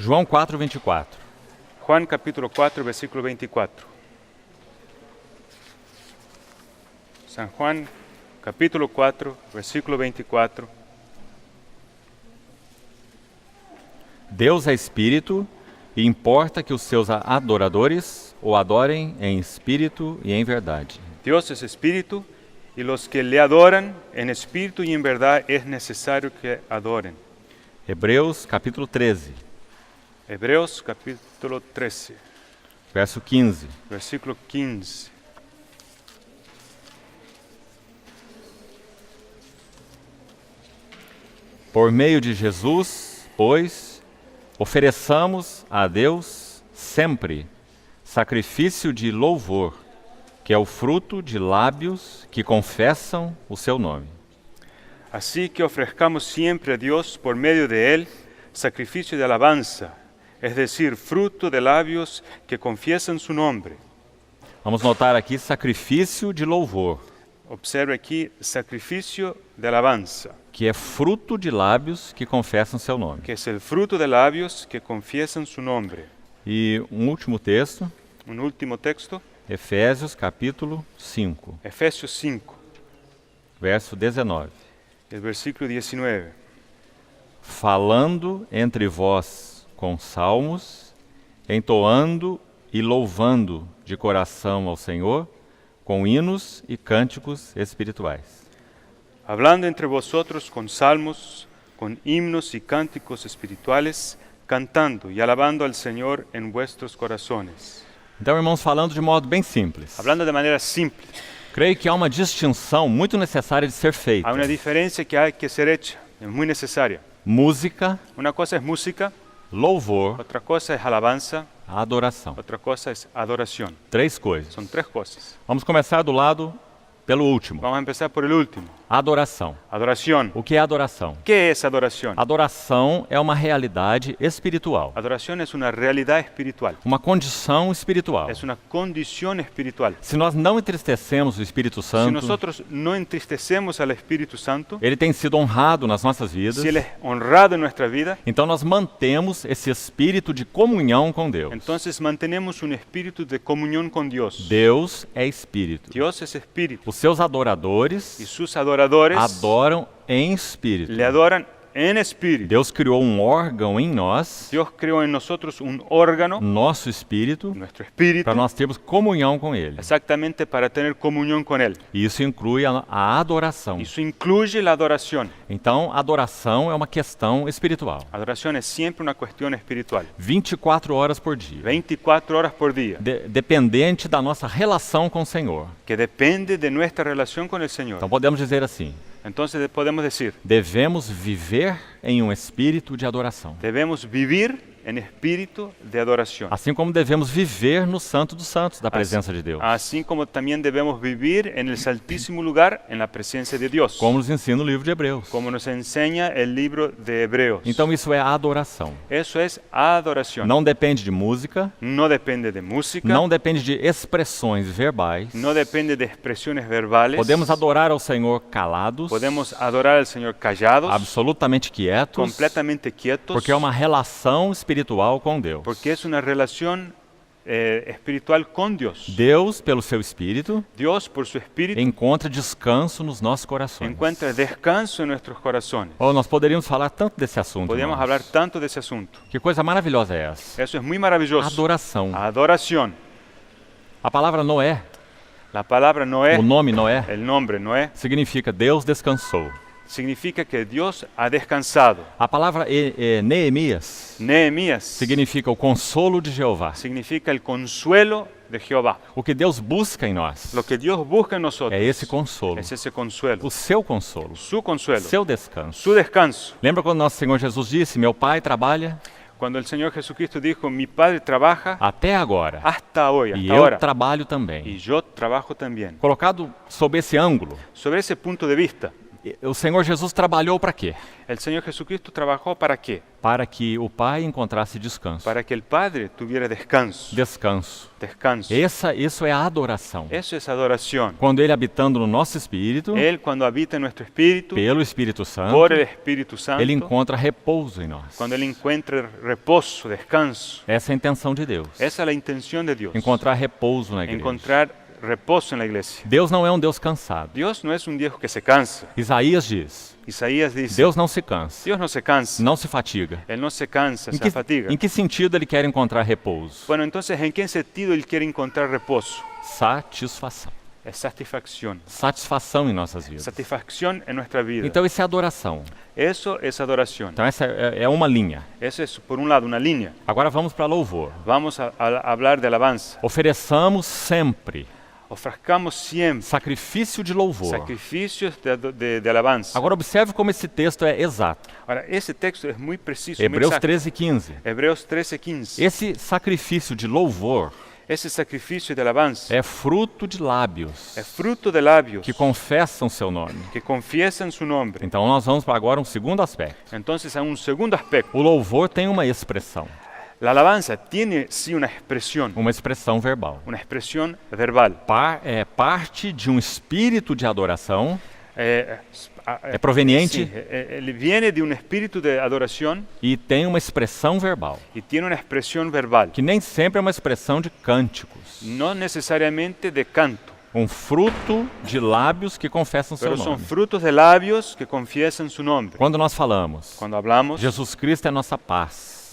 João 4:24. Juan capítulo 4, versículo 24. San Juan capítulo 4, versículo 24. Deus é espírito e importa que os seus adoradores o adorem em espírito e em verdade. Dios es espíritu y los que le adoran en espíritu y en verdad es necesario que adoren. Hebreus capítulo 13, Hebreos capítulo 13, verso 15. versículo 15. Por meio de Jesus, pois, ofereçamos a Deus sempre sacrifício de louvor, que é o fruto de lábios que confessam o seu nome. Así que ofrezcamos siempre a Dios por medio de Él sacrificio de alabanza, es decir, fruto de labios que confiesan su nombre. Vamos notar aqui sacrifício de louvor, Observe aquí sacrificio de alabanza, que é fruto de lábios que confessam seu nome. que es el fruto de labios que confiesan su nombre. E um último texto, Un último texto, Efésios capítulo 5, Efesios 5, verso 19. el versículo 19. Falando entre vós com salmos, entoando e louvando de coração ao Senhor, com hinos e cânticos espirituais. Hablando entre vosotros con salmos, con himnos y cánticos espirituales, cantando y alabando al Señor en vuestros corazones. Então, irmãos, falando de modo bem simples, Hablando de manera simple, creio que há uma distinção muito necessária de ser feita. hay una diferencia que hay que ser hecha, es muy necesaria. Música, Una cosa es música, louvor, otra cosa es alabanza, adoração. otra cosa es adoración. Três coisas. Son tres cosas. Vamos começar do lado pelo último. Vamos a empezar por el último, Adoração. adoración. O que é adoração? ¿Qué es adoración? Adoração é uma realidade espiritual, Adoración es una realidad espiritual, uma condição espiritual. es una condición espiritual. Se nós não entristecemos o Espírito Si Santo, nosotros no entristecemos al Espíritu Santo, ele tem sido honrado nas nossas vidas, si Él es honrado en nuestra vida, então nós mantemos esse espírito de comunhão com Deus. entonces mantenemos un espíritu de comunión con Dios. Deus é espírito. Dios es espíritu Os seus adoradores y sus adoradores adoram em espírito. le adoran en espíritu. Deus criou um órgão em nós, Dios creó en nosotros un órgano, nosso espírito, nuestro espíritu, para nós termos comunhão com Ele. exactamente para tener comunión con Él. E isso inclui a adoração. Eso incluye la adoración. Então, adoração é uma questão espiritual. Adoración es siempre una cuestión espiritual. 24 horas por dia. 24 horas por día, Dependente da nossa relação com o Senhor. que depende de nuestra relación con el Señor. Então, podemos dizer assim, Entonces podemos decir, devemos viver em um espírito de adoração. debemos vivir en espíritu de adoración. Assim como devemos viver no Santo dos Santos, da presença de Deus. Así como también debemos vivir en el santísimo lugar, en la presencia de Dios. Como nos ensina o livro de Hebreus. Como nos enseña el libro de Hebreos. Então, isso é adoração. Eso es adoración. Não depende de música, No depende de música, não depende de expressões verbais. no depende de expresiones verbales. Podemos adorar ao Senhor calados, Podemos adorar al Señor callados, absolutamente quietos, completamente quietos, porque é uma relação espiritual com Deus. porque es una relación espiritual con Dios. Deus, pelo seu Espírito, Dios, por su espíritu, encontra descanso nos nossos corações. encuentra descanso en nuestros corazones. Oh, nós poderíamos falar tanto desse assunto. Podríamos irmãos. hablar tanto de ese asunto. Que coisa maravilhosa é essa? Eso es muy maravilloso. Adoração. Adoración. A palavra Noé, La palabra Noé, o nome Noé, el nombre Noé, significa Deus descansou. significa que Dios ha descansado. A palavra Neemias Nehemías significa o consolo de Jeová. significa el consuelo de Jehová. O que Deus busca em nós Lo que Dios busca en nosotros é esse consolo. es ese consuelo, O seu consolo, su consuelo, seu descanso. su descanso. Lembra quando nosso Senhor Jesus disse, meu Pai trabalha Cuando el Señor Jesucristo dijo, mi Padre trabaja até agora hasta hoy, e hasta eu ahora, trabalho y também. yo trabajo también. Colocado sob esse ângulo, Sobre ese punto de vista, O Senhor Jesus trabalhou para quê? El Señor Jesucristo trabajó ¿para qué? Para que o Pai encontrasse descanso. Para que el Padre tuviera descanso. Descanso. Descanso. Isso é a adoração. Eso es adoración. Quando Ele habitando no nosso espírito, Él cuando habita en nuestro espíritu, pelo Espírito Santo, por el Espíritu Santo, Ele encontra repouso em nós. cuando Él encuentra reposo, descanso. Essa é a intenção de Deus. Esa es la intención de Dios. Encontrar repouso na igreja. Encontrar reposo en la iglesia. Deus não é um Deus cansado. Dios no es un Dios que se cansa. Isaías diz, Isaías dice, Deus não se cansa, Dios no se cansa. não se fatiga. Él no se cansa, Em se afatiga. em que sentido Ele quer encontrar repouso? Bueno, entonces, ¿en qué sentido Él quiere encontrar reposo? Satisfação. Es satisfacción. Satisfação em nossas vidas. Satisfacción en nuestra vida. Então isso é adoração. Eso es adoración. Então essa é uma linha. Eso es, por un lado, una línea. Agora vamos para louvor. Vamos a hablar de alabanza. Ofereçamos sempre Ofrezcamos siempre sacrifício de louvor. sacrificios de alabanza. Agora observe como esse texto é exato. Ahora, ese texto es muy preciso. muy Hebreus exacto. 13:15. Hebreos 13:15. Esse sacrifício de louvor Ese sacrificio de alabanza é fruto de lábios es fruto de labios que confessam seu nome. que confiesan su nombre. Então nós vamos para agora um segundo aspecto. Entonces, a un segundo aspecto. O louvor tem uma expressão La alabanza tiene sí una expressão verbal. verbal. É parte de um espírito de adoração, É proveniente Él viene de un espíritu de adoración e tem uma expressão verbal, y tiene una expresión verbal, que nem sempre é uma expressão de cânticos. no necesariamente de canto, Um fruto de lábios que confessam seu pero son nome. frutos de labios que confiesan su nombre. Quando nós falamos, Cuando hablamos, Jesus Cristo é nossa paz.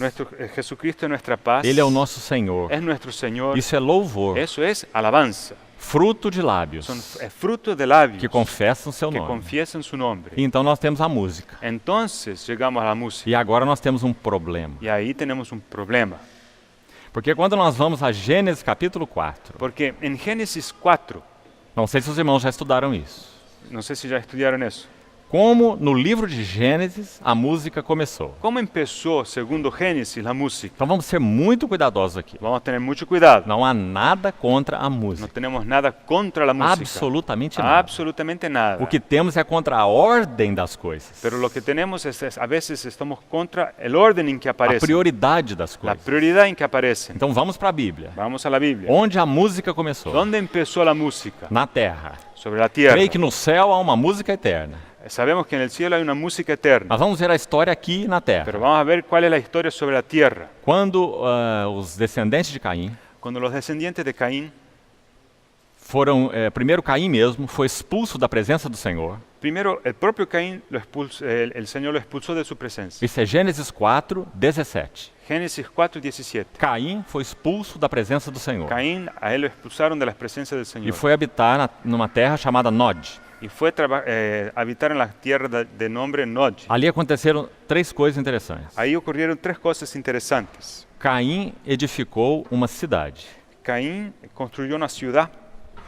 Jesucristo es nuestra paz, Ele é o nosso Senhor. es nuestro Señor. Isso é louvor. Eso es alabanza. Fruto de lábios Es fruto de labios que confessam seu que nome. confiesan su nombre. E então nós temos a música. Entonces llegamos a la música E agora nós temos um problema. y ahí tenemos un problema. Porque quando nós vamos a Gênesis capítulo 4, Porque en Génesis 4, não sei se os irmãos já estudaram isso, no sé si ya estudiaron eso, como no livro de Gênesis a música começou. ¿cómo empezó, segundo Génesis, la música? Então vamos ser muito cuidadosos aqui. Vamos a tener mucho cuidado. Não há nada contra a No música. tenemos nada contra la música. Absolutamente nada. Absolutamente nada. O que temos é contra a ordem das coisas. Pero lo que tenemos a veces estamos contra el orden en que A aparecen. prioridade das La coisas. prioridad en que aparecen. Então vamos para a Bíblia. Vamos a la Biblia. Onde a música começou? ¿Dónde empezó la música? Na terra. Sobre la tierra. Creio que no céu há uma música eterna. Sabemos que en el cielo hay una música eterna. Mas vamos ver a história aqui na terra. Pero vamos a ver cuál es la historia sobre la tierra. Quando os descendentes de Caim Cuando los descendientes de Caín, foram, primeiro Caim mesmo, foi expulso da presença do Senhor. primero el propio Caín, el Señor lo expulsó de su presencia. Isso é Gênesis 4, 17. Génesis 4:17. Caim foi expulso da presença do Senhor Caín, a él lo expulsaron de las presencias del e Señor. foi habitar numa terra chamada Nod. Y fue habitar en la tierra de nombre Nod. Ali aconteceram três coisas interessantes. Ahí ocurrieron tres cosas interesantes. Caim edificou uma cidade. Caín construyó una ciudad.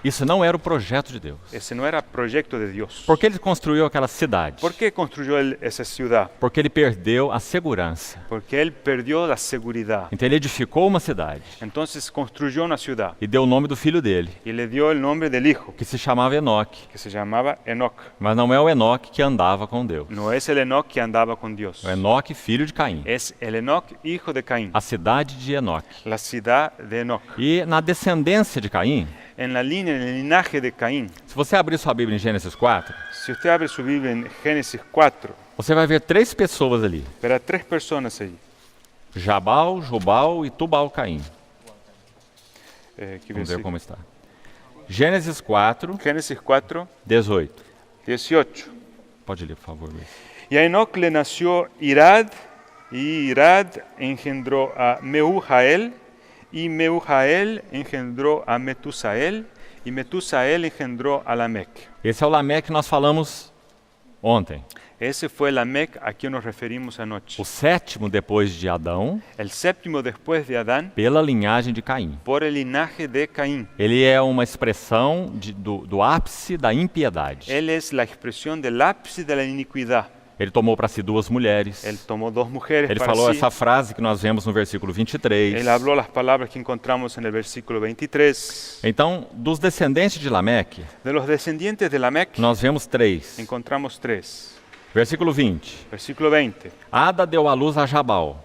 Isso não era o projeto de Deus. Ese no era proyecto de Dios. Por que ele construiu aquela cidade? ¿Por qué construyó él esa ciudad? Porque ele perdeu a segurança. Porque él perdió la seguridad. Então ele edificou uma cidade Entonces construyó una ciudad e deu o nome do filho dele, y le dio el nombre del hijo, que se chamava Enoque. que se llamaba Enoc. Mas não é o Enoque que andava com Deus. No es el Enoc que andaba con Dios. O Enoque, filho de Caim. Es el Enoc, hijo de Caín. A cidade de Enoque. La ciudad de Enoc. E na descendência de Caim, En la línea, en el linaje de Caín, se você abrir sua Bíblia em Gênesis 4, si usted abre su Biblia en Génesis 4, você vai ver três pessoas ali. verá tres personas allí. Jabal, Jubal e ¿Qué Tubal-Caim. Vamos ver versículo? como está. Gênesis 4, Génesis 4, 18. 18. Pode ler, por favor, Luiz. Y a Enoc le nació Irad, y Irad engendró a Mehujael, y Mehujael engendró a Metusael, y Metusael engendró a Lamec. Esse é o Lameque que nós falamos ontem. Ese fue Lamec a quien nos referimos anoche. O sétimo depois de Adão, El séptimo después de Adán, pela linhagem de Caim. por el linaje de Caín. Ele é uma expressão do ápice da impiedade. Él es la expresión del ápice de la iniquidad. Ele tomou para si 2 mulheres. Él tomó 2 mujeres Ele para falou sí. essa frase que nós vemos no versículo 23. Él habló las palabras que encontramos en el versículo 23. Então, dos descendentes de Lameque, De los descendientes de Lamec nós vemos 3. encontramos 3. Versículo 20. Versículo 20. Ada deu à luz a Jabal.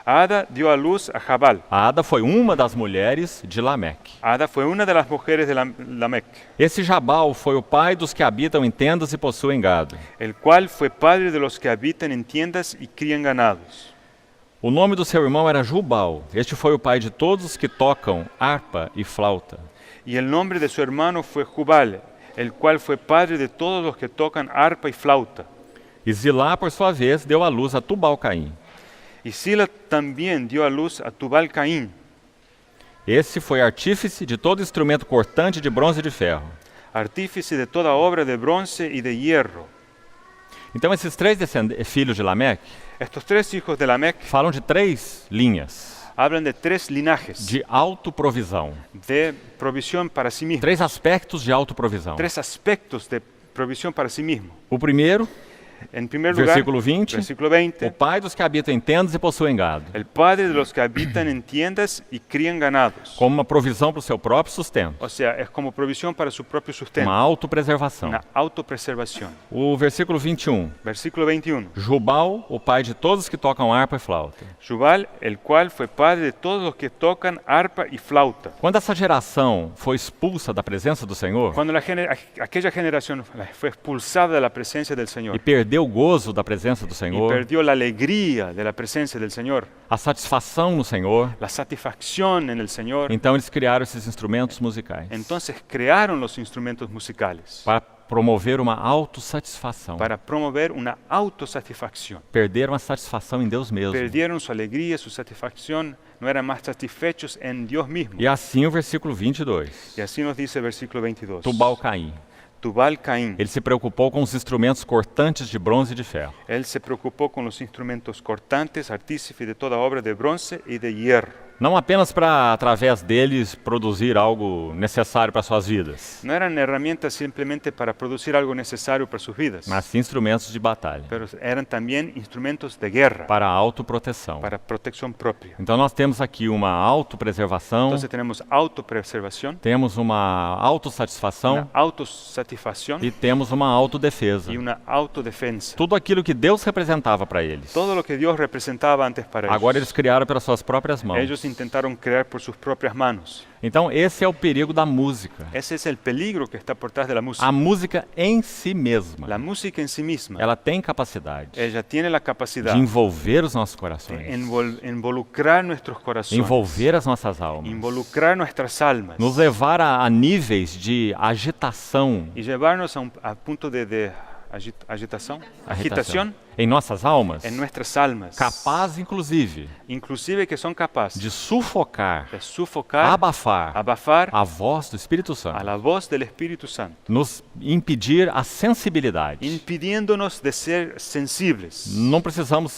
Ada dio a luz a Jabal. A Ada foi uma das mulheres de Lameque. Ada fue una de las mujeres de Lamec, Esse Jabal foi o pai dos que habitam em tendas e possuem gado. el cual fue padre de los que habitan en tiendas y crían ganados. O nome do seu irmão era Jubal. Este foi o pai de todos os que tocam harpa e flauta. Y el nombre de su hermano fue Jubal, el cual fue padre de todos los que tocan arpa y flauta. E Zilá, por sua vez, deu à luz a Tubal-Caim. Y Sila también dio a luz a Tubal Caín. Esse foi artífice de todo instrumento cortante de bronze e de ferro. Artífice de toda obra de bronce y de hierro. Então, esses 3 filhos de Lameque Estos 3 hijos de Lamec falam de 3 linhas hablan de 3 linajes de autoprovisão. de provisión para sí mismo. 3 aspectos de autoprovisão. 3 aspectos de provisión para sí mismo. O primeiro, En primer lugar, versículo 20, versículo o 20, pai dos que habitam em tendas e possuem gado, el padre de los que habitan en tiendas y crían ganados. como uma provisão para o seu próprio sustento, O sea, es como provisión para su propio sustento, uma autopreservação. una autopreservación. O versículo 21, Versículo 21. Jubal, o pai de todos que tocam harpa e flauta. Jubal, el cual fue padre de todos los que tocan arpa y flauta. Quando essa geração foi expulsa da presença do Senhor Cuando aquella generación fue expulsada de la presencia del e Señor perdeu o gozo da presença do y Senhor, perdió la alegría de la presencia del Señor, a satisfação no Senhor, la satisfacción en el Señor, então eles criaram esses instrumentos musicais entonces crearon los instrumentos musicales para promover uma autossatisfação. para promover una autosatisfacción. Perderam a satisfação em Deus mesmo. Perdieron su alegría, su satisfacción, no eran más satisfechos en Dios mismo. E assim o versículo 22. Y así nos dice el versículo 22. Tubal-Caim. Tubal Caín. Ele se preocupou com os instrumentos cortantes de bronze e de ferro. Él se preocupó con los instrumentos cortantes, artífice de toda obra de bronce y de hierro. Não apenas para, através deles, produzir algo necessário para suas vidas, No eran herramientas simplemente para producir algo necesario para sus vidas, mas sim instrumentos de batalha, pero eran también instrumentos de guerra, para a autoproteção. para protección propia. Então nós temos aqui uma autopreservação, Entonces tenemos autopreservación, temos uma autossatisfação una autosatisfacción e temos uma autodefesa. y una autodefensa. Tudo aquilo que Deus representava para eles, Todo lo que Dios representaba antes para agora ellos, eles criaram pelas suas próprias mãos. ellos intentaron crear por sus propias manos. Então esse é o perigo da música. Ese es el peligro que está por detrás de la música. A música em si mesma, La música en sí misma, ela tem capacidade ella tiene la capacidad de envolver os nossos de corações, involucrar nuestros corazones, envolver as nossas almas, involucrar nuestras almas nos levar a níveis de agitação, y llevarnos a punto de agitación em nossas almas, en nuestras almas, capaz inclusive inclusive que son capaces de sufocar, de sufocar, abafar abafar a voz do Espírito a Santo, la voz del Espíritu Santo, nos impedir a sensibilidade. impidiéndonos de ser sensibles. Não precisamos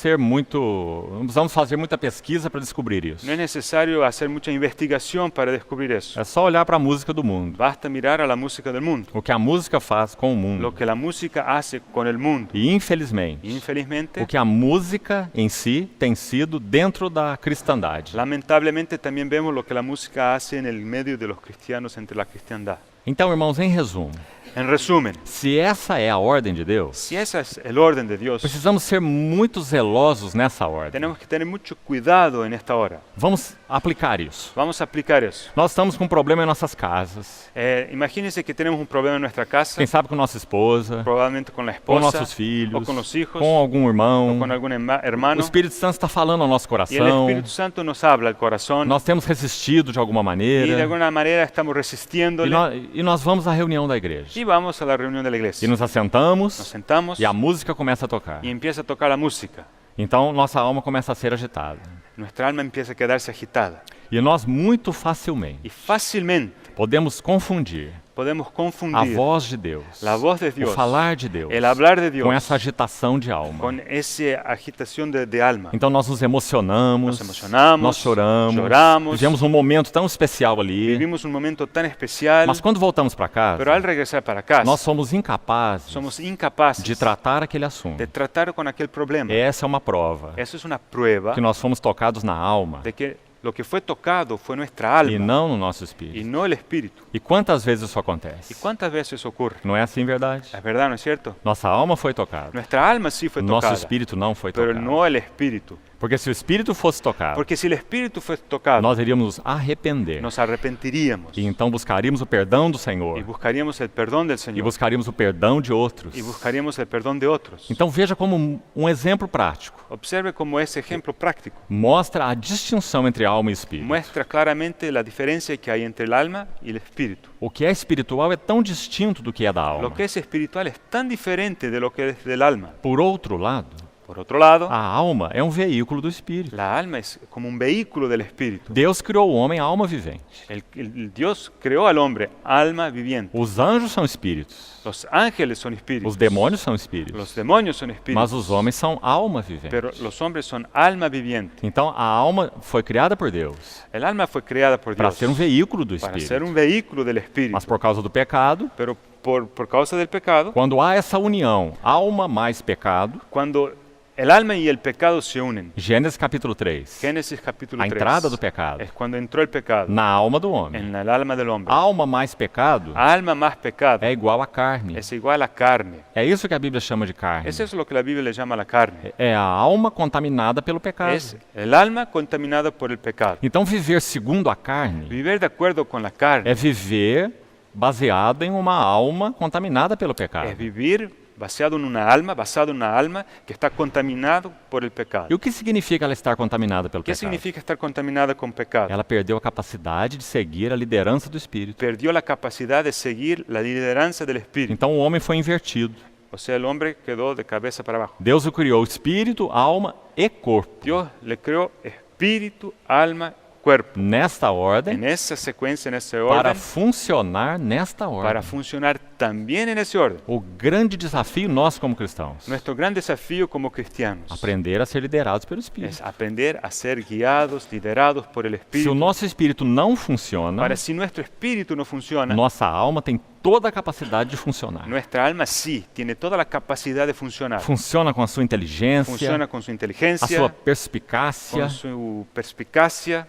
fazer muita pesquisa para descobrir isso. No es necesario hacer mucha investigación para descubrir eso. É só olhar para a música do mundo, Basta mirar a la música del mundo, o que a música faz com o mundo. lo que la música hace con el mundo. E infelizmente, Infelizmente, o que a música em si tem sido dentro da cristandade. lamentablemente también vemos lo que la música hace en el medio de los cristianos entre la cristiandad. Então, irmãos, em resumo, En resumen, se essa é a ordem de Deus, si ese es el orden de Dios, precisamos ser muito zelosos nessa ordem. tenemos que tener mucho cuidado en esta hora. Vamos aplicar isso. Vamos a aplicar eso. Nós estamos com um problema em nossas casas, Imagínense que tenemos un problema en nuestra casa, quem sabe com nossa esposa, probablemente con la com esposa, nossos filhos, o con los hijos, com algum irmão. o con algún O hermano, Espírito Santo está falando ao nosso y el coração. Espíritu Santo nos habla al corazón, Nós temos resistido de alguma y de maneira. alguna manera estamos resistiéndole, E nós vamos à reunião da igreja. y vamos a la reunión de la E iglesia. nos assentamos Nos sentamos e a música começa a tocar. y empieza a tocar la música. Então nossa alma começa a ser agitada. Nuestra alma empieza a quedarse agitada. E nós muito facilmente Y fácilmente Podemos confundir podemos a confundir voz de Deus, la voz de o Dios, falar de Deus, el hablar de Dios, com essa agitação de alma. con esa agitación de alma. Então nós nos emocionamos, Nos emocionamos, nós choramos, vivemos um momento tão especial ali, Vivimos un momento tan especial, mas quando voltamos para casa, pero al regresar para casa, nós somos incapazes somos incapaces de tratar aquele assunto. de tratar con aquel problema. Essa é uma prova Eso es una prueba que nós fomos tocados na alma de que lo que fue tocado fue nuestra e alma não no nosso y espírito. no el espíritu. E quantas vezes isso ¿Y acontece? cuántas veces eso ocurre? Não é assim verdade? Es verdad, ¿no es cierto? Nossa alma foi tocada, Nuestra alma sí fue nosso tocada, espírito não foi pero tocado. no el espíritu. Porque se o espírito fosse tocado, Porque si el espíritu fue tocado, nós iríamos nos arrepender nos arrepentiríamos e então buscaríamos o perdão do y Senhor buscaríamos el perdón del e Señor buscaríamos o perdão de outros. y buscaríamos el perdón de otros. Então veja como um exemplo prático Observe cómo ese ejemplo práctico mostra a distinção entre alma e espírito. muestra claramente la diferencia que hay entre el alma y el espíritu. O que é espiritual é tão distinto do que é da alma. Lo que es espiritual es tan diferente de lo que es del alma. Por outro lado, Por otro lado, a alma é um veículo do espírito. la alma es como un vehículo del espíritu. Deus criou o homem alma vivente. El Dios creó al hombre alma viviente. Os anjos são espíritos, Los ángeles son espíritus. os demônios são espíritos, Los demonios son espíritus. mas os homens são alma vivente. Pero los hombres son alma viviente. Então a alma foi criada por Deus El alma fue creada por para Dios ser um veículo do para ser espírito. un vehículo del espíritu. Mas por causa do pecado, Pero por causa del pecado, quando há essa união, alma mais pecado, cuando el alma y el pecado se unen, Gênesis capítulo 3, Génesis capítulo a 3, entrada do pecado es cuando entró el pecado na alma do homem. en el alma del hombre. Alma mais pecado Alma más pecado é igual a carne. es igual a carne. É isso que a Bíblia chama de carne. Es eso lo que la Biblia le llama la carne. É a alma contaminada pelo pecado. Es el alma contaminada por el pecado. Então viver segundo a carne Vivir de acuerdo con la carne é viver baseado em uma alma contaminada pelo pecado. es vivir basado en una alma que está contaminado por el pecado. E o que significa ela estar contaminada pelo ¿Qué pecado? significa estar contaminada con pecado? Ela perdeu a capacidade de seguir a liderança do Espírito. Perdió la capacidad de seguir la lideranza del espíritu. Então o homem foi invertido. O sea, el hombre quedó de cabeza para abajo. Deus o criou espírito, alma e corpo. Dios le creó espíritu, alma, cuerpo. Nesta ordem, En esa secuencia, en ese para orden, funcionar nesta ordem. para funcionar también en ese orden. O grande desafio nosso como cristãos, Nuestro gran desafío como cristianos aprender a ser liderados pelo Espírito. es aprender a ser guiados, liderados por el Se o espíritu. nosso espírito não funciona, Para si nuestro espíritu no funciona, nossa alma tem toda a capacidade de funcionar. nuestra alma sí tiene toda la capacidad de funcionar. Funciona com a sua inteligência, Funciona con su a inteligencia, sua perspicácia. con su perspicacia.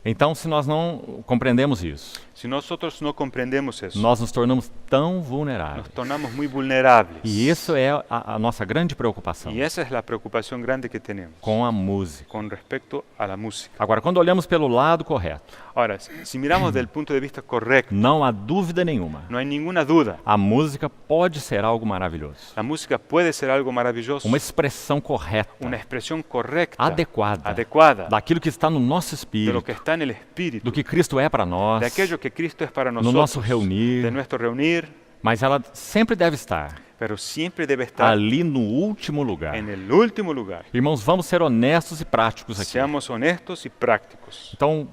Então, se nós não compreendemos isso, Si nosotros no comprendemos eso, nós nos tornamos tão vulneráveis. nos tornamos muy vulnerables. E isso é a nossa grande preocupação Y esa es la preocupación grande que tenemos com a música. con respecto a la música. Agora, quando olhamos pelo lado correto, Ahora, si miramos del punto de vista correcto, não há dúvida nenhuma, no hay ninguna duda, a música pode ser algo maravilhoso. la música puede ser algo maravilloso, Uma expressão correta, una expresión correcta, adequada, daquilo que está no nosso de lo espírito, que está en el espíritu, do que Cristo é para nós, de aquello que Cristo es para no nosotros, nosso reunir, de nuestro reunir, mas ela sempre deve estar pero siempre debe estar ali no último lugar. en el último lugar. Irmãos, vamos ser honestos e práticos aqui. Seamos honestos y prácticos. Então,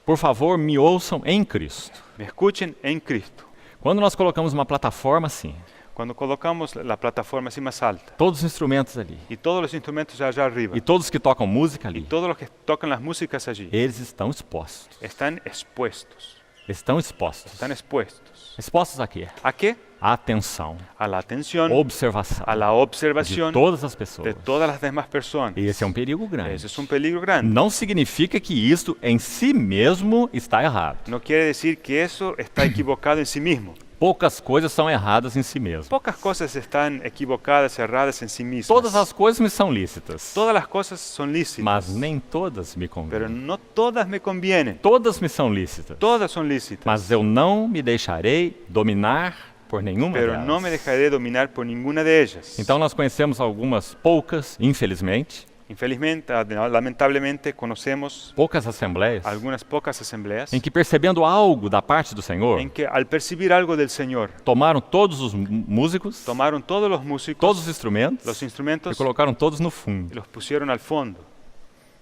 por favor, me ouçam em Cristo. Me escuchen en Cristo. Quando nós colocamos uma plataforma assim, Cuando colocamos la plataforma así más alta todos os instrumentos ali, y todos los instrumentos allá arriba, e todos que tocam música ali, todos los que tocan las músicas allí, eles estão expostos. están expuestos. Estão expostos. Están expuestos. Expostos a quê? ¿A qué? A atenção, A la atención, observação a la de observación todas as de pessoas. todas las demás personas. Esse é um perigo grande. Ese es un peligro grande. Não significa que isto em si mesmo está errado. No quiere decir que eso está equivocado en sí mismo. Poucas coisas são erradas em si mesmo. Pocas cosas están equivocadas, erradas en sí mismas. Todas as coisas me são lícitas, Todas las cosas son lícitas, mas nem todas me pero convêm. no todas me convienen. Todas me são lícitas, Todas son lícitas, mas eu não me deixarei dominar por nenhuma pero delas. no me dejaré dominar por ninguna de ellas. Então nós conhecemos algumas poucas, infelizmente, Infelizmente, lamentablemente, conocemos poucas assembleias algunas pocas asambleas em que, percebendo algo da parte do Senhor, en que al percibir algo del Señor, tomaram todos os músicos, tomaron todos los músicos, todos os instrumentos los e instrumentos colocaram todos no y fundo, los pusieron al fondo.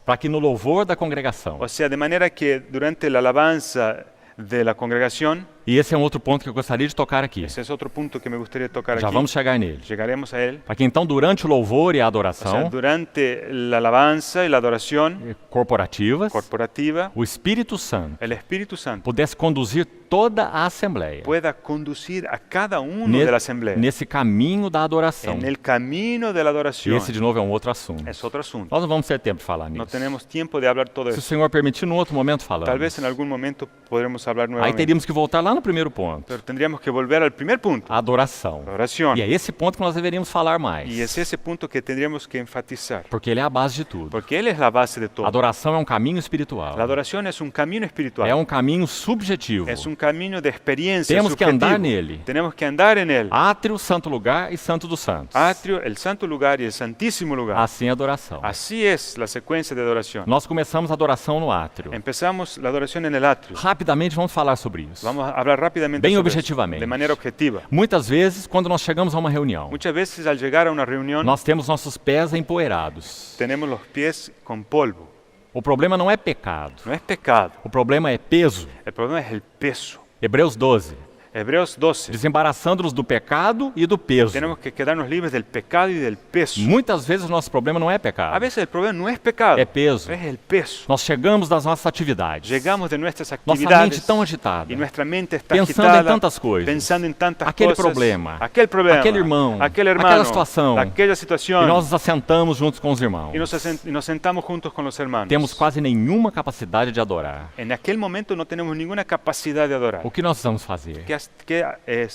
para que no louvor da congregação O sea, de manera que durante la alabanza de la congregación. E esse é um outro ponto que eu gostaria de tocar aqui. Ese es otro punto que me gustaría tocar Já aquí. vamos chegar nele. Llegaremos a él. Para que então, durante o louvor e a O sea, adoração durante la alabanza y la adoración corporativas, corporativa, o Espírito Santo el Espíritu Santo pudesse conduzir toda a Assembleia pueda conducir a cada uno de la asamblea nesse caminho da adoração. en el camino de la E adoración. esse, de novo, é um outro assunto. Es otro asunto. Nós não vamos ter tempo de falar No nisso. tenemos tiempo de hablar todo Se o eso. Senhor permitir, num outro momento Tal falamos. vez en algún momento podremos hablar Aí nuevamente. teríamos que voltar lá no primeiro ponto, Pero tendríamos que volver al primer punto, a adoração. la oración. E é esse ponto que nós deveríamos falar mais, Y es ese punto que tendríamos que enfatizar, porque ele é a base de tudo. porque Él es la base de A todo. adoração é um caminho espiritual. La adoración es un camino É espiritual, um caminho subjetivo. es un camino de experiencia Temos que subjetivo. andar nele. Tenemos que andar en Él. Átrio, santo lugar e santo dos santos. Atrio, el santo lugar y el santísimo lugar. Assim é a adoração. Así es la secuencia de adoración. Nós começamos a adoração no átrio. Empezamos la adoración en el atrio. Rapidamente vamos falar sobre isso. Vamos a hablar rápidamente Bem sobre eso, objetivamente. de manera objetiva. Muitas vezes, quando nós chegamos a uma reunião, Muchas veces al llegar a una reunión nós temos nossos pés empoeirados. tenemos los pies con polvo. O problema não é pecado. No es pecado, O problema é peso. el problema es el peso. Hebreus 12. Hebreos 12. Desembaraçando-nos do pecado e do peso. Tenemos que quedarnos libres del pecado y del peso. Muitas vezes o nosso problema não é A pecado, veces el problema no es pecado, é peso. es el peso. Nós chegamos das nossas atividades. Llegamos de nuestras Nossa mente actividades tão agitada, y nuestra mente está pensando em agitada, tantas coisas. pensando en tantas Aquele cosas. problema, aquel problema, aquele irmão, aquel hermano, aquela situação. aquella E situación. nós nos assentamos juntos com os irmãos. Y nos sentamos juntos con los hermanos. Temos quase nenhuma capacidade de adorar. En aquel momento no tenemos ninguna capacidad de adorar. O que nós vamos fazer? ¿Qué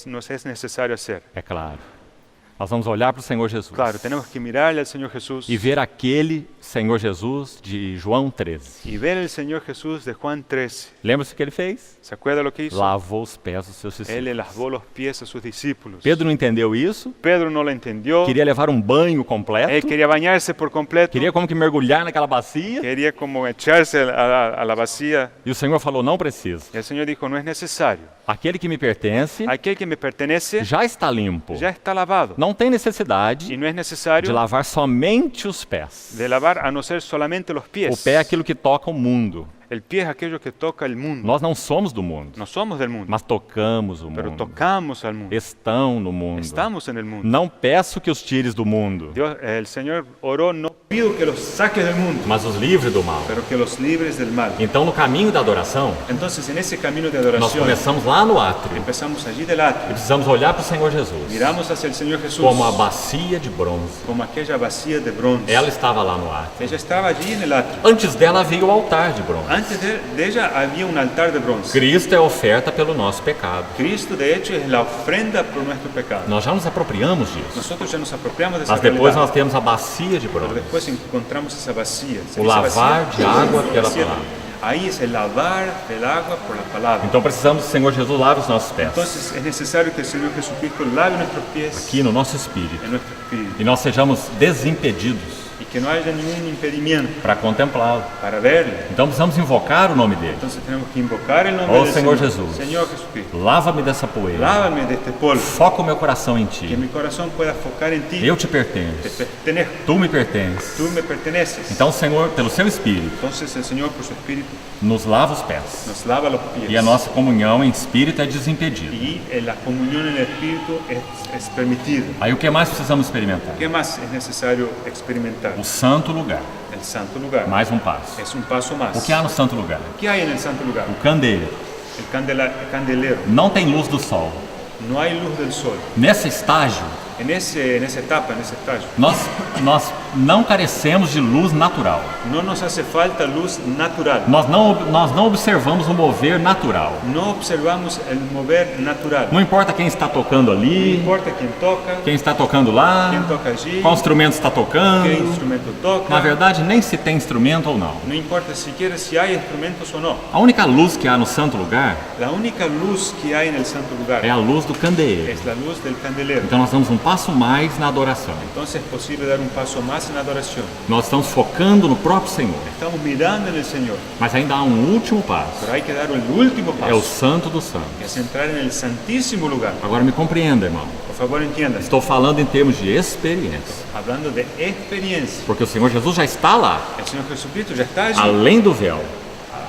nos es necesario hacer? É claro. Nós vamos olhar para o Senhor Jesus Claro, tenemos que mirarle al Señor Jesús e ver aquele Senhor Jesus de João 13. y ver el Señor Jesús de Juan 13. Lembra-se o que ele fez? ¿Se acuerda lo que hizo? Lavou os pés dos seus Él discípulos. le lavó los pies a sus discípulos. Pedro não entendeu isso, Pedro no lo entendió. queria levar um banho Él completo, quería bañarse por completo. queria como que mergulhar naquela bacia, Quería como echarse a la vacía. e o Senhor falou, não precisa. Y el Señor dijo, no es necesario. Aquele que me pertence Aquel que me pertenece já está limpo. ya está lavado. Não tem necessidade Y no es de necesario lavar somente os pés. de lavar a no ser solamente los pies. O pé é aquilo que toca o mundo. El pie es aquello que toca el mundo. Nós não somos do mundo, No somos del mundo, mas tocamos o pero mundo. tocamos al mundo. Estão no mundo. Estamos en el mundo. Não peço que os tires do mundo, El Señor oró, no pido que los saques del mundo, mas os livre do mal. pero que los libres del mal. Então, no caminho da adoração, Entonces, en ese camino de nós adoración, começamos lá no átrio. empezamos allí del E atrio. precisamos olhar para o Senhor Jesus Miramos hacia el Señor Jesús como a bacia de bronze. como aquella vacía de bronce. Ela estava lá no átrio. Ella estaba allí en el atrio. Antes dela havia o altar de bronze. Antes de ella había un altar de bronce. Cristo é a oferta pelo nosso pecado. Cristo, de hecho, es la ofrenda por nuestro pecado. Nós já nos apropriamos disso. Nosotros ya nos apropiamos de esa Mas depois realidad. nós temos a bacia de Pero bronze. después encontramos esa vacía. O lavar de água pela vacía. palavra. Ahí es el lavar del agua por la palabra. Então precisamos que o Senhor Jesus lave os nossos pés. Entonces es necesario que el Señor Jesucristo lave nuestros pies Aqui no nosso espírito. en nuestro espíritu E nós sejamos desimpedidos y que no haya ningún impedimento para contemplá-lo. para verle. Então precisamos invocar o nome dele. Entonces tenemos que invocar el nombre Oh, del Señor Señor. Jesús. Señor Jesucristo, Lava-me dessa poeira. lávame de este polvo, Foca o meu coração em que ti. mi corazón pueda focar en ti. Eu te Te pertenço. pertenezco, Tu me pertences. tú me perteneces. Então, Senhor, pelo seu Espírito, Entonces el Señor por su Espíritu nos lava os pés. nos lava los pies. E a nossa comunhão em Espírito é desimpedida. Y la comunión en el Espíritu es permitida. Aí o que mais precisamos experimentar? ¿Qué más es necesario experimentar? O santo lugar. El santo lugar. Mais um passo. Es un paso más. O que há no santo lugar? ¿Qué hay en el santo lugar? O candeeiro. El candelero. Não tem luz do sol. No hay luz del sol. Nesse estágio, En esa etapa, en ese estágio, nós não carecemos de luz natural. no nos hace falta luz natural. Nós não observamos o mover natural. No observamos el mover natural. Não importa quem está tocando No ali, importa quién toca, quem está tocando lá, quién toca allí, qual instrumento está qué tocando. instrumento toca. Na verdade, nem se tem instrumento ou não. No importa siquiera si hay instrumentos o no. A única luz que há no santo lugar La única luz que hay en el santo lugar é a luz do candeeiro. es la luz del candelero. Então nós damos um passo mais na adoração. Entonces es posible dar un paso más en adoración. Nós estamos focando no próprio Senhor. Estamos mirando en el Señor, Mas ainda há um último passo. pero hay que dar el último É o paso, Santo dos Santos. que es entrar en el santísimo lugar. Agora me compreenda, irmão. Por favor, entiendan. Estou falando em termos de experiência. Hablando de experiencia. Porque o Senhor Jesus já está lá, El Señor Jesucristo ya está allí, além do véu.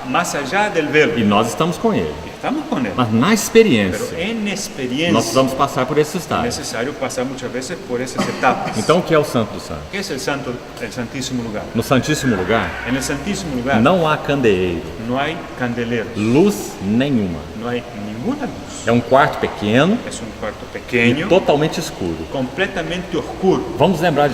más allá del velo. E nós estamos com Ele. Y estamos con Él. Mas na Pero experiência, en nós experiencia precisamos passar por esse es estágio. necesario pasar muchas veces por esas etapas. Então, o que é o Santo dos Santos? ¿Qué es el Santísimo Lugar? No Santíssimo Lugar, En el Santísimo Lugar não há candeeiro, no hay candeleros, luz nenhuma. no hay ninguna luz. É um quarto pequeno Es un cuarto e pequeño, totalmente escuro. completamente oscuro. Vamos lembrar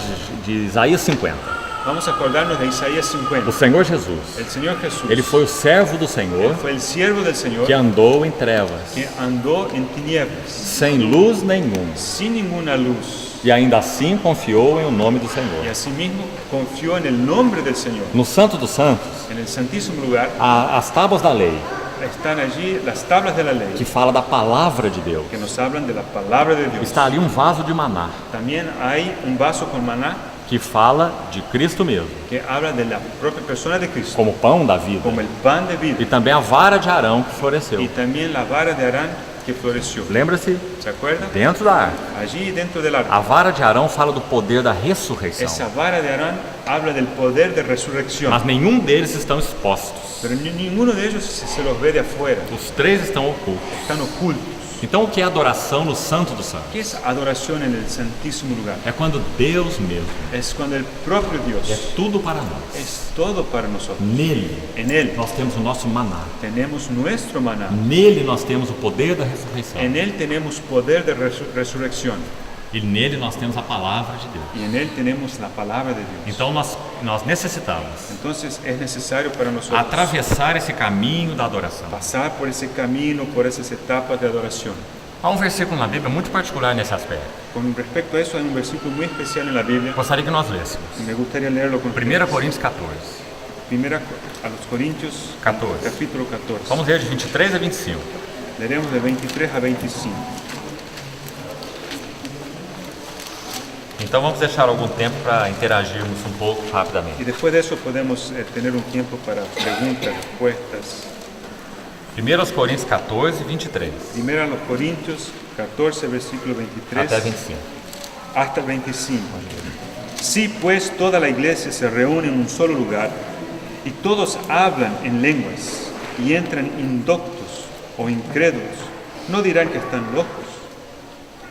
de Isaías 50. Vamos a acordarnos de Isaías O 50. Senhor Jesus, El Señor Jesús, ele foi o servo do Senhor Él fue el siervo del Señor que andou em trevas, que andó en tinieblas, sem luz nenhuma, sin ninguna luz, e ainda assim confiou em o nome do y Senhor. asimismo confió en el nombre del Señor. No Santo dos Santos, En el Santísimo Lugar as tábuas da lei, están allí las tablas de la ley que fala da palavra de Deus. que nos hablan de la palabra de Dios. Está ali um vaso de maná, También hay un vaso con maná que fala de Cristo mesmo, que habla de la propia persona de Cristo, como pão da vida. como el pan de vida, E também a vara de Arão que floresceu. y también la vara de Arán que floreció. Lembra-se? ¿Se acuerdan? Dentro da arca. Allí dentro del arca. A vara de Arão fala do poder da ressurreição. Esa vara de Arán habla del poder de resurrección, Mas nenhum deles estão expostos. pero ninguno de ellos se los ve de afuera, Os três estão ocultos. están ocultos. Então, o que é adoração no Santo dos Santos? ¿Qué es adoración en el Santísimo Lugar? É quando Deus mesmo Es cuando el propio é Dios tudo para nós. es todo para nosotros. Nele, En Él nós temos o nosso maná. tenemos nuestro maná. Nele, nós temos o poder da ressurreição. En Él tenemos poder de resurrección. E nele, nós temos a palavra de Deus. Y en Él tenemos la palabra de Dios. Então, nós necessitamos Entonces es necesario para nosotros atravessar esse caminho da adoração. pasar por ese camino, por esas etapas de adoración. Há um versículo na Bíblia muito particular nesse aspecto. Con respecto a eso hay un versículo muy especial en la Biblia Gostaria que nós lêssemos. y me gustaría leerlo con 1 Coríntios 14. Primera a los Corintios 14. capítulo 14. Vamos ler de 23 a 25. Leeremos de 23 a 25. Então vamos deixar algum tempo para interagirmos um pouco rapidamente. Y después de eso podemos tener un tiempo para preguntas, respuestas. 1 Coríntios 14, 23 Primero a los Corintios 14, versículo 23 até 25. hasta 25. Si pues toda la iglesia se reúne en un solo lugar y todos hablan en lenguas y entran indoctos o incrédulos, no dirán que están locos.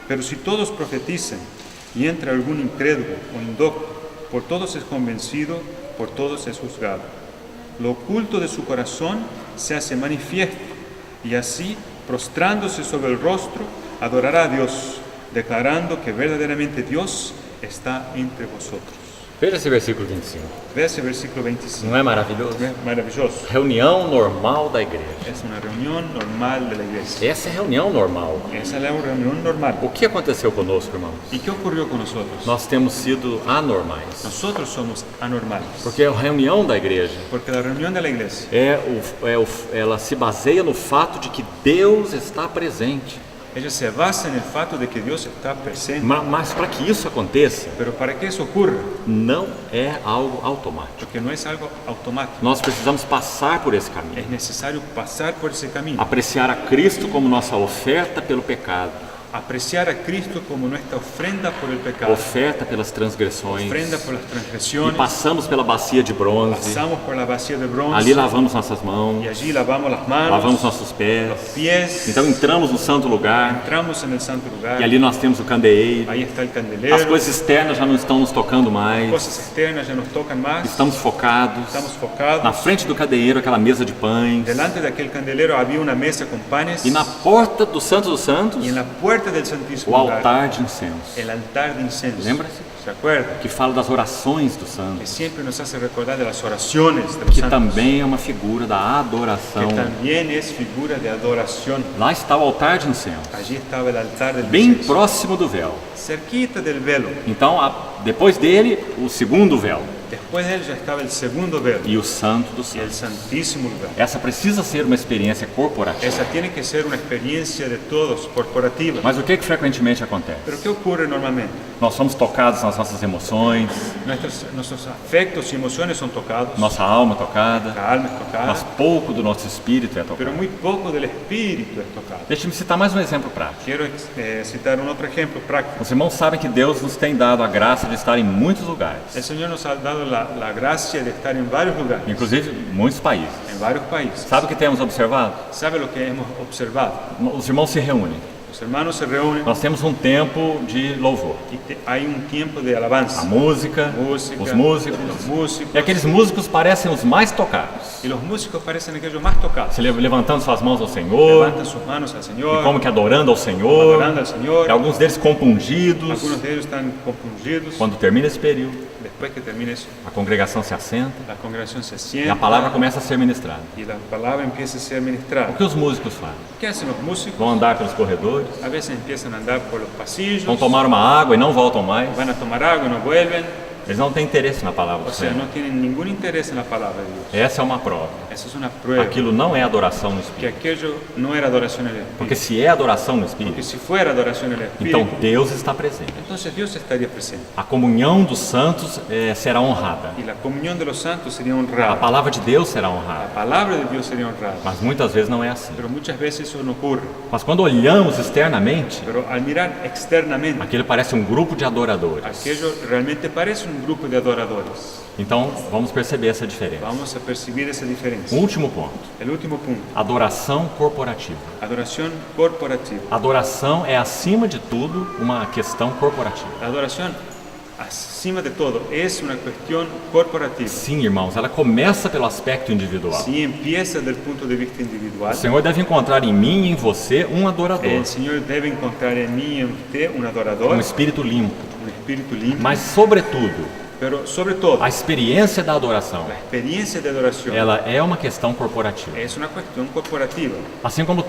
Pero si todos profetizan y entra algún incrédulo o indocto, por todos es convencido, por todos es juzgado. Lo oculto de su corazón se hace manifiesto, y así, prostrándose sobre el rostro, adorará a Dios, declarando que verdaderamente Dios está entre vosotros. Veja esse versículo 25. Ve ese versículo 25. Não é maravilhoso? Es maravilloso. Reunião normal da igreja. Es una reunión normal de la iglesia. Essa é a reunião normal. Esa es la reunión normal. O que aconteceu conosco, irmãos? ¿Y qué ocurrió con nosotros? Nós temos sido anormais. Nosotros somos anormales. Porque a reunião da igreja Porque la reunión de la iglesia ela se baseia no fato de que Deus está presente. ella se basa en el fato de que Dios está presente. Mas para que isso aconteça, Pero para que eso ocurra, não é algo automático. porque no es algo automático, Nós precisamos passar por esse caminho. es necesario pasar por ese camino, Apreciar a Cristo como nossa oferta pelo pecado, apreciar a Cristo como nuestra ofrenda por el pecado, oferta pelas transgressões. ofrenda por las E transgresiones. passamos pela bacia de bronze, Pasamos por la vacía de bronce ali lavamos nossas mãos, y allí lavamos las manos, lavamos nossos pés. los pies, Então entramos no santo lugar entramos en el santo lugar, e ali nós temos o candeeiro. ahí está el candelero, As coisas externas já não estão nos tocando las mais. cosas externas ya nos tocan más, Estamos focados. estamos focados. Na frente do candeeiro, aquela mesa de pães. Delante de aquel candelero había una mesa con panes E na porta do Santo dos Santos, y en la puerta del o Santísimo Lugar altar de incenso, el altar de incenso. Lembra-se? ¿Se acuerda? que fala das orações dos Que santos, siempre nos hace recordar de las oraciones de los que santos, também é uma figura da que adoração. también es figura de adoración. Lá está o altar de incenso, Allí estaba el altar del bem incenso, próximo do véu. cerquita del velo. Então, depois dele, o segundo véu Después de él ya estaba el segundo velo e o Santo dos y el Santos. Santísimo Lugar. Essa precisa ser uma experiência corporativa. Esa tiene que ser una experiencia de todos, corporativa. Mas o que frequentemente acontece? Pero ¿qué ocurre normalmente? Nós somos tocados nas nossas emoções, Nuestros afectos y emociones son tocados, nossa alma tocada, la alma es mas tocada, pouco do nosso espírito é pero tocado. muy poco del espíritu es tocado. Deixe-me citar mais um exemplo prático. Quiero citar un otro ejemplo práctico. Os irmãos sabem que Deus nos tem dado a graça de estar em muitos lugares, El Señor nos ha dado la gracia de estar en varios lugares, inclusive muitos países. en varios países. Sabe o que temos observado? ¿Sabe lo que hemos observado? Os irmãos se reúnem. Los hermanos se reúnen Nós temos um tempo de louvor. y hay un tiempo de alabanza. A música, Música, os músicos. los músicos. E aqueles músicos parecem os mais tocados. Y los músicos parecen aquellos más tocados. Se levantando suas mãos ao Senhor, Levantan sus manos al e Señor, como que adorando ao Senhor, adorando al Señor. e alguns deles compungidos. Algunos de ellos están compungidos. Quando termina esse período, Después que termine eso, a congregação se assenta la congregación se e a sienta palavra começa a ser ministrada. y la palabra empieza a ser O ministrada. que os músicos fazem? ¿Qué hacen los músicos? Vão andar pelos corredores, A veces empiezan a andar por los pasillos, vão tomar uma água e não voltam mais. van a tomar agua y no vuelven. Eles não têm interesse na palavra O do sea, Senhor. no tienen ningún interés en la palabra de Dios. Essa é uma prova. Esa es una prueba Aquilo não é adoração no que Espírito. aquello no era adoración en el Porque Espíritu. se é adoração no Porque Espírito, si fuera adoración en el então Espíritu, Deus está presente. entonces Dios estaría presente. A comunhão dos santos será honrada. Y la comunión de los santos sería A honrada. palavra de Deus será La honrada. palabra de Dios sería honrada. Mas muitas vezes não é assim. Pero muchas veces eso no ocurre. Mas quando olhamos externamente, Pero al mirar externamente, aquilo parece um grupo de adoradores. aquello realmente parece un grupo de adoradores. Então vamos perceber essa diferença. Vamos a percibir esa diferencia. Último ponto: El último punto, adoração corporativa. adoración corporativa. Adoração é, acima de tudo, uma questão corporativa. La adoración, acima de todo, es una cuestión corporativa. Sim, irmãos, ela começa pelo aspecto individual. Sí, empieza desde el punto de vista individual. O Senhor deve encontrar em mim e em você um adorador, El Señor debe encontrar en mí y en usted un adorador, um espírito limpo. un espíritu limpio, Mas, sobretudo, pero sobre todo, a experiência da adoração, la experiencia de adoración ela é uma questão corporativa. es una cuestión corporativa, Assim como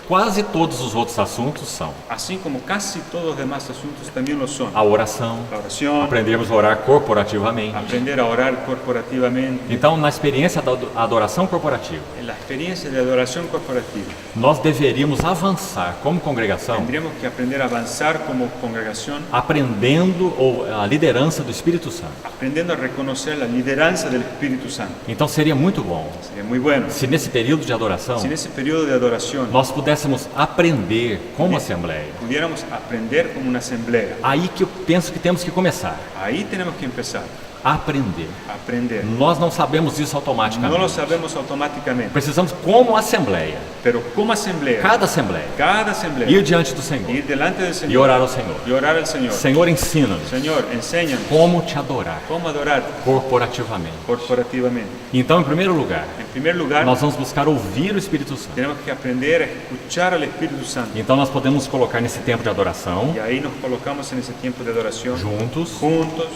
quase todos os outros assuntos são. así como casi todos los demás asuntos también lo son. A oração, La oración, aprendermos a orar corporativamente. aprender a orar corporativamente, Então, na experiência da adoração corporativa, en la experiencia de adoración corporativa, nós deveríamos avançar como congregação, tendríamos que aprender a avanzar como congregación, aprendendo a liderança do Espírito Santo. aprendiendo a reconocer la lideranza del Espíritu Santo. Então, seria muito bom Sería muy bueno se nesse período de adoração si en ese periodo de adoración nós pudéssemos aprender como assembleia. pudiéramos aprender como una asamblea. Aí que eu penso que temos que começar Ahí tenemos que empezar a aprender. a aprender. Nós não sabemos isso No lo automaticamente. sabemos automáticamente, Precisamos, como assembleia, pero como asamblea, cada assembleia, cada asamblea, ir diante do Senhor ir delante del e Señor orar ao Senhor. y orar al Señor. Senhor, ensina-nos Señor, enséñanos como te adorar cómo adorar corporativamente. corporativamente. Então, em primeiro lugar, En primer lugar, nós vamos buscar ouvir o Espírito Santo. tenemos que aprender a escuchar al Espíritu Santo. Então, nós podemos colocar nesse tempo de adoração Y ahí nos colocamos en ese tiempo de adoración juntos. juntos.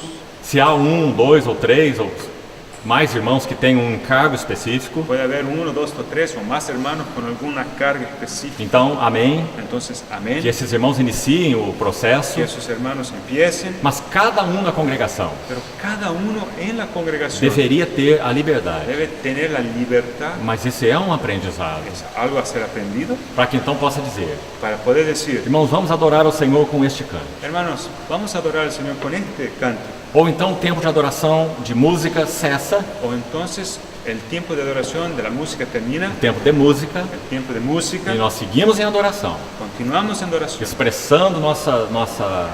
Se há um, dois ou três ou mais irmãos que têm um encargo específico, Puede haber uno, dos o tres o más hermanos con alguna carga específica. então, amém. Entonces, amén. Que esses irmãos iniciem o processo, Que esos hermanos empiecen, mas cada um na congregação pero cada uno en la congregación deveria ter a liberdade. debe tener la libertad, Mas esse é um aprendizado, es algo a ser aprendido, para que então possa dizer: para poder decir, irmãos, vamos adorar ao Senhor com este canto. hermanos, vamos a adorar al Señor con este canto. Ou então o tempo de adoração de música cessa, O entonces el tiempo de adoración de la música termina, o tempo de música, el tiempo de música, e nós seguimos em adoração, continuamos en adoración, expressando nossa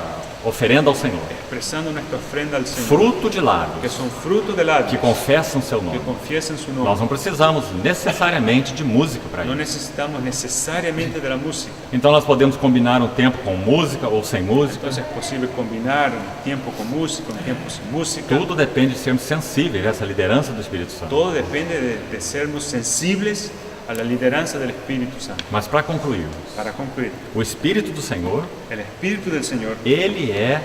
oferenda ao Senhor. expresando nuestra ofrenda al Señor, Fruto de que lábios son fruto de que labios, confessam seu que nome. confiesen su Nós nombre. não precisamos necessariamente de música para No isso. necesitamos necesariamente de la música. Então nós podemos combinar um tempo com música ou sem música. Entonces es posible combinar un tiempo con música, un tiempo sin música. Tudo depende de sermos sensíveis a essa liderança do Espírito Santo. Todo depende de sermos sensibles a la lideranza del Espíritu Santo. Mas para concluir, Para concluir, o Espírito do Senhor, el Espíritu del Señor, ele é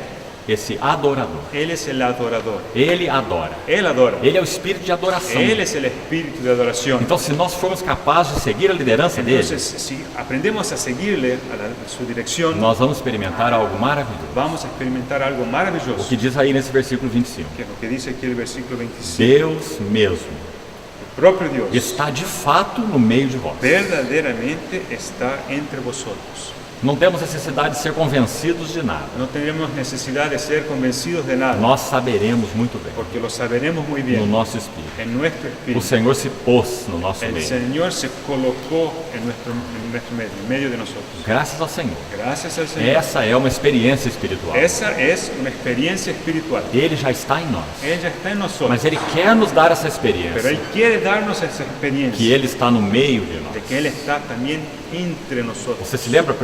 esse adorador. Él es el adorador. Ele adora. Él adora. Ele é o espírito de adoração. Él es el espíritu de adoración. Então, se nós formos capazes de seguir a liderança dele, Entonces, si aprendemos a seguirle a su dirección, nós vamos experimentar algo maravilhoso. vamos a experimentar algo O maravilloso, que diz aí nesse versículo 25. que es lo que dice aquí el versículo 25. Deus mesmo El propio Dios está de fato no meio de vós. verdaderamente está entre vosotros. Não temos necessidade de ser convencidos de nada. No tenemos necesidad de ser convencidos de nada, Nós saberemos muito bem porque lo saberemos muy no bien nosso espírito. en nuestro O espíritu. Senhor se pôs no nosso El meio. Señor se colocó en nuestro medio, en medio de nosotros. Graças ao Senhor. Gracias al Señor. Essa é uma experiência espiritual. Esa es una experiencia espiritual. Ele já está em nós. Ella está en nosotros, Mas Ele quer nos dar essa pero experiência. Él quiere darnos esa Que experiencia Ele está no meio de de nós. que Él está también entre nosotros. Você se lembra,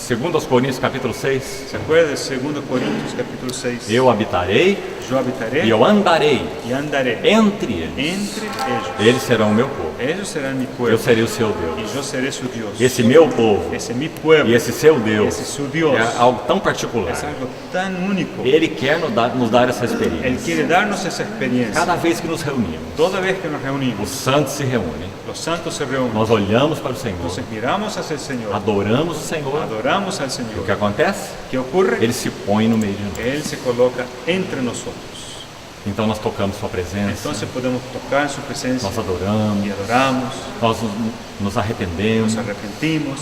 2 aos Coríntios capítulo 6? ¿Se acuerda del 2 Corintios capítulo 6? Eu habitarei Yo habitaré e eu andarei y andaré entre eles. entre ellos. Eles serão o meu povo. Ellos serán mi Eu pueblo serei o seu y Deus. yo seré su Dios. Esse meu povo Ese mi pueblo e esse seu Deus ese su Dios é algo tão particular. es algo tan único. Ele quer nos dar essa Él experiência. quiere darnos esa experiencia. Cada vez que nos reunimos, Toda vez que nos os reunimos, santos se reúnem. los santos se reúnen. Nós olhamos para o Senhor, Entonces miramos hacia el Señor, adoramos o Senhor. adoramos al E o Señor. que acontece? ¿Qué ocurre? Ele se põe no meio de nós. Él se coloca entre nosotros. Então nós tocamos sua presença, Entonces podemos tocar en su presencia nós adoramos, y adoramos, nós nos arrependemos. nos arrepentimos.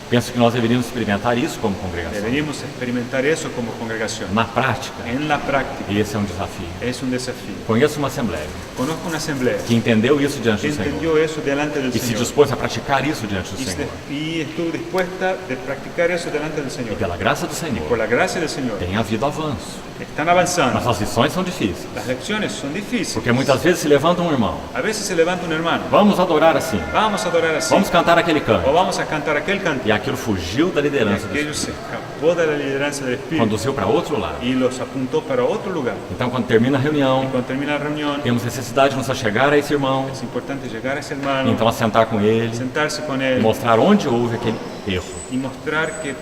Penso que nós deveríamos experimentar isso como congregação. Deberíamos experimentar eso como congregación. Na prática, En la práctica esse é um desafio. es un desafío. Conheço uma assembleia Conozco una asamblea que entendeu isso diante que do Senhor entendió eso delante del e se Señor dispôs a praticar isso diante do y, Senhor. y estuvo dispuesta de practicar eso delante del E Señor. pela graça do Por Senhor, la gracia del Señor tem havido avanço. están avanzando. Mas as lições são difíceis, Las lecciones son difíciles. porque muitas vezes se levanta um irmão. A veces se levanta un hermano. Vamos adorar assim, Vamos a adorar así. vamos cantar aquele O canto. vamos a cantar aquel canto. E aquilo fugiu da Y liderança do aquello Espírito, se escapó de la lideranza del Espíritu conduziu para outro lado. y los apuntó para otro lugar. Então, quando termina a reunião, Cuando termina la reunión, temos necessidade de nos achegar a esse irmão, es importante llegar a ese hermano, então assentar com ele, sentarse con e él mostrar onde houve aquele erro. y mostrar que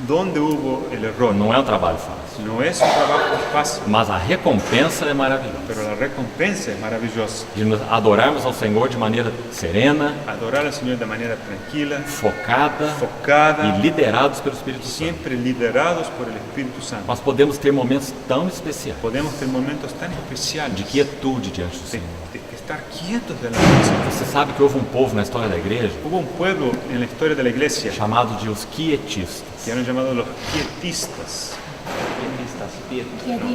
donde hubo el error. Não é um trabalho fácil, No es un trabajo fácil, mas a recompensa é maravilhosa. pero la recompensa es maravillosa. De nos adorarmos ao Senhor de maneira serena, Adorar al Señor de manera tranquila, focada enfocada, e liderados pelo Espírito Santo. siempre liderados por el Espíritu Santo. Nós podemos ter momentos tão especiais Podemos tener momentos tan especiales de quietude diante do de, Senhor. de que estar quietos delante del Señor. Você sabe que houve um povo na história da igreja Hubo un pueblo en la historia de la iglesia chamado de os quietistas. que eran llamados los quietistas.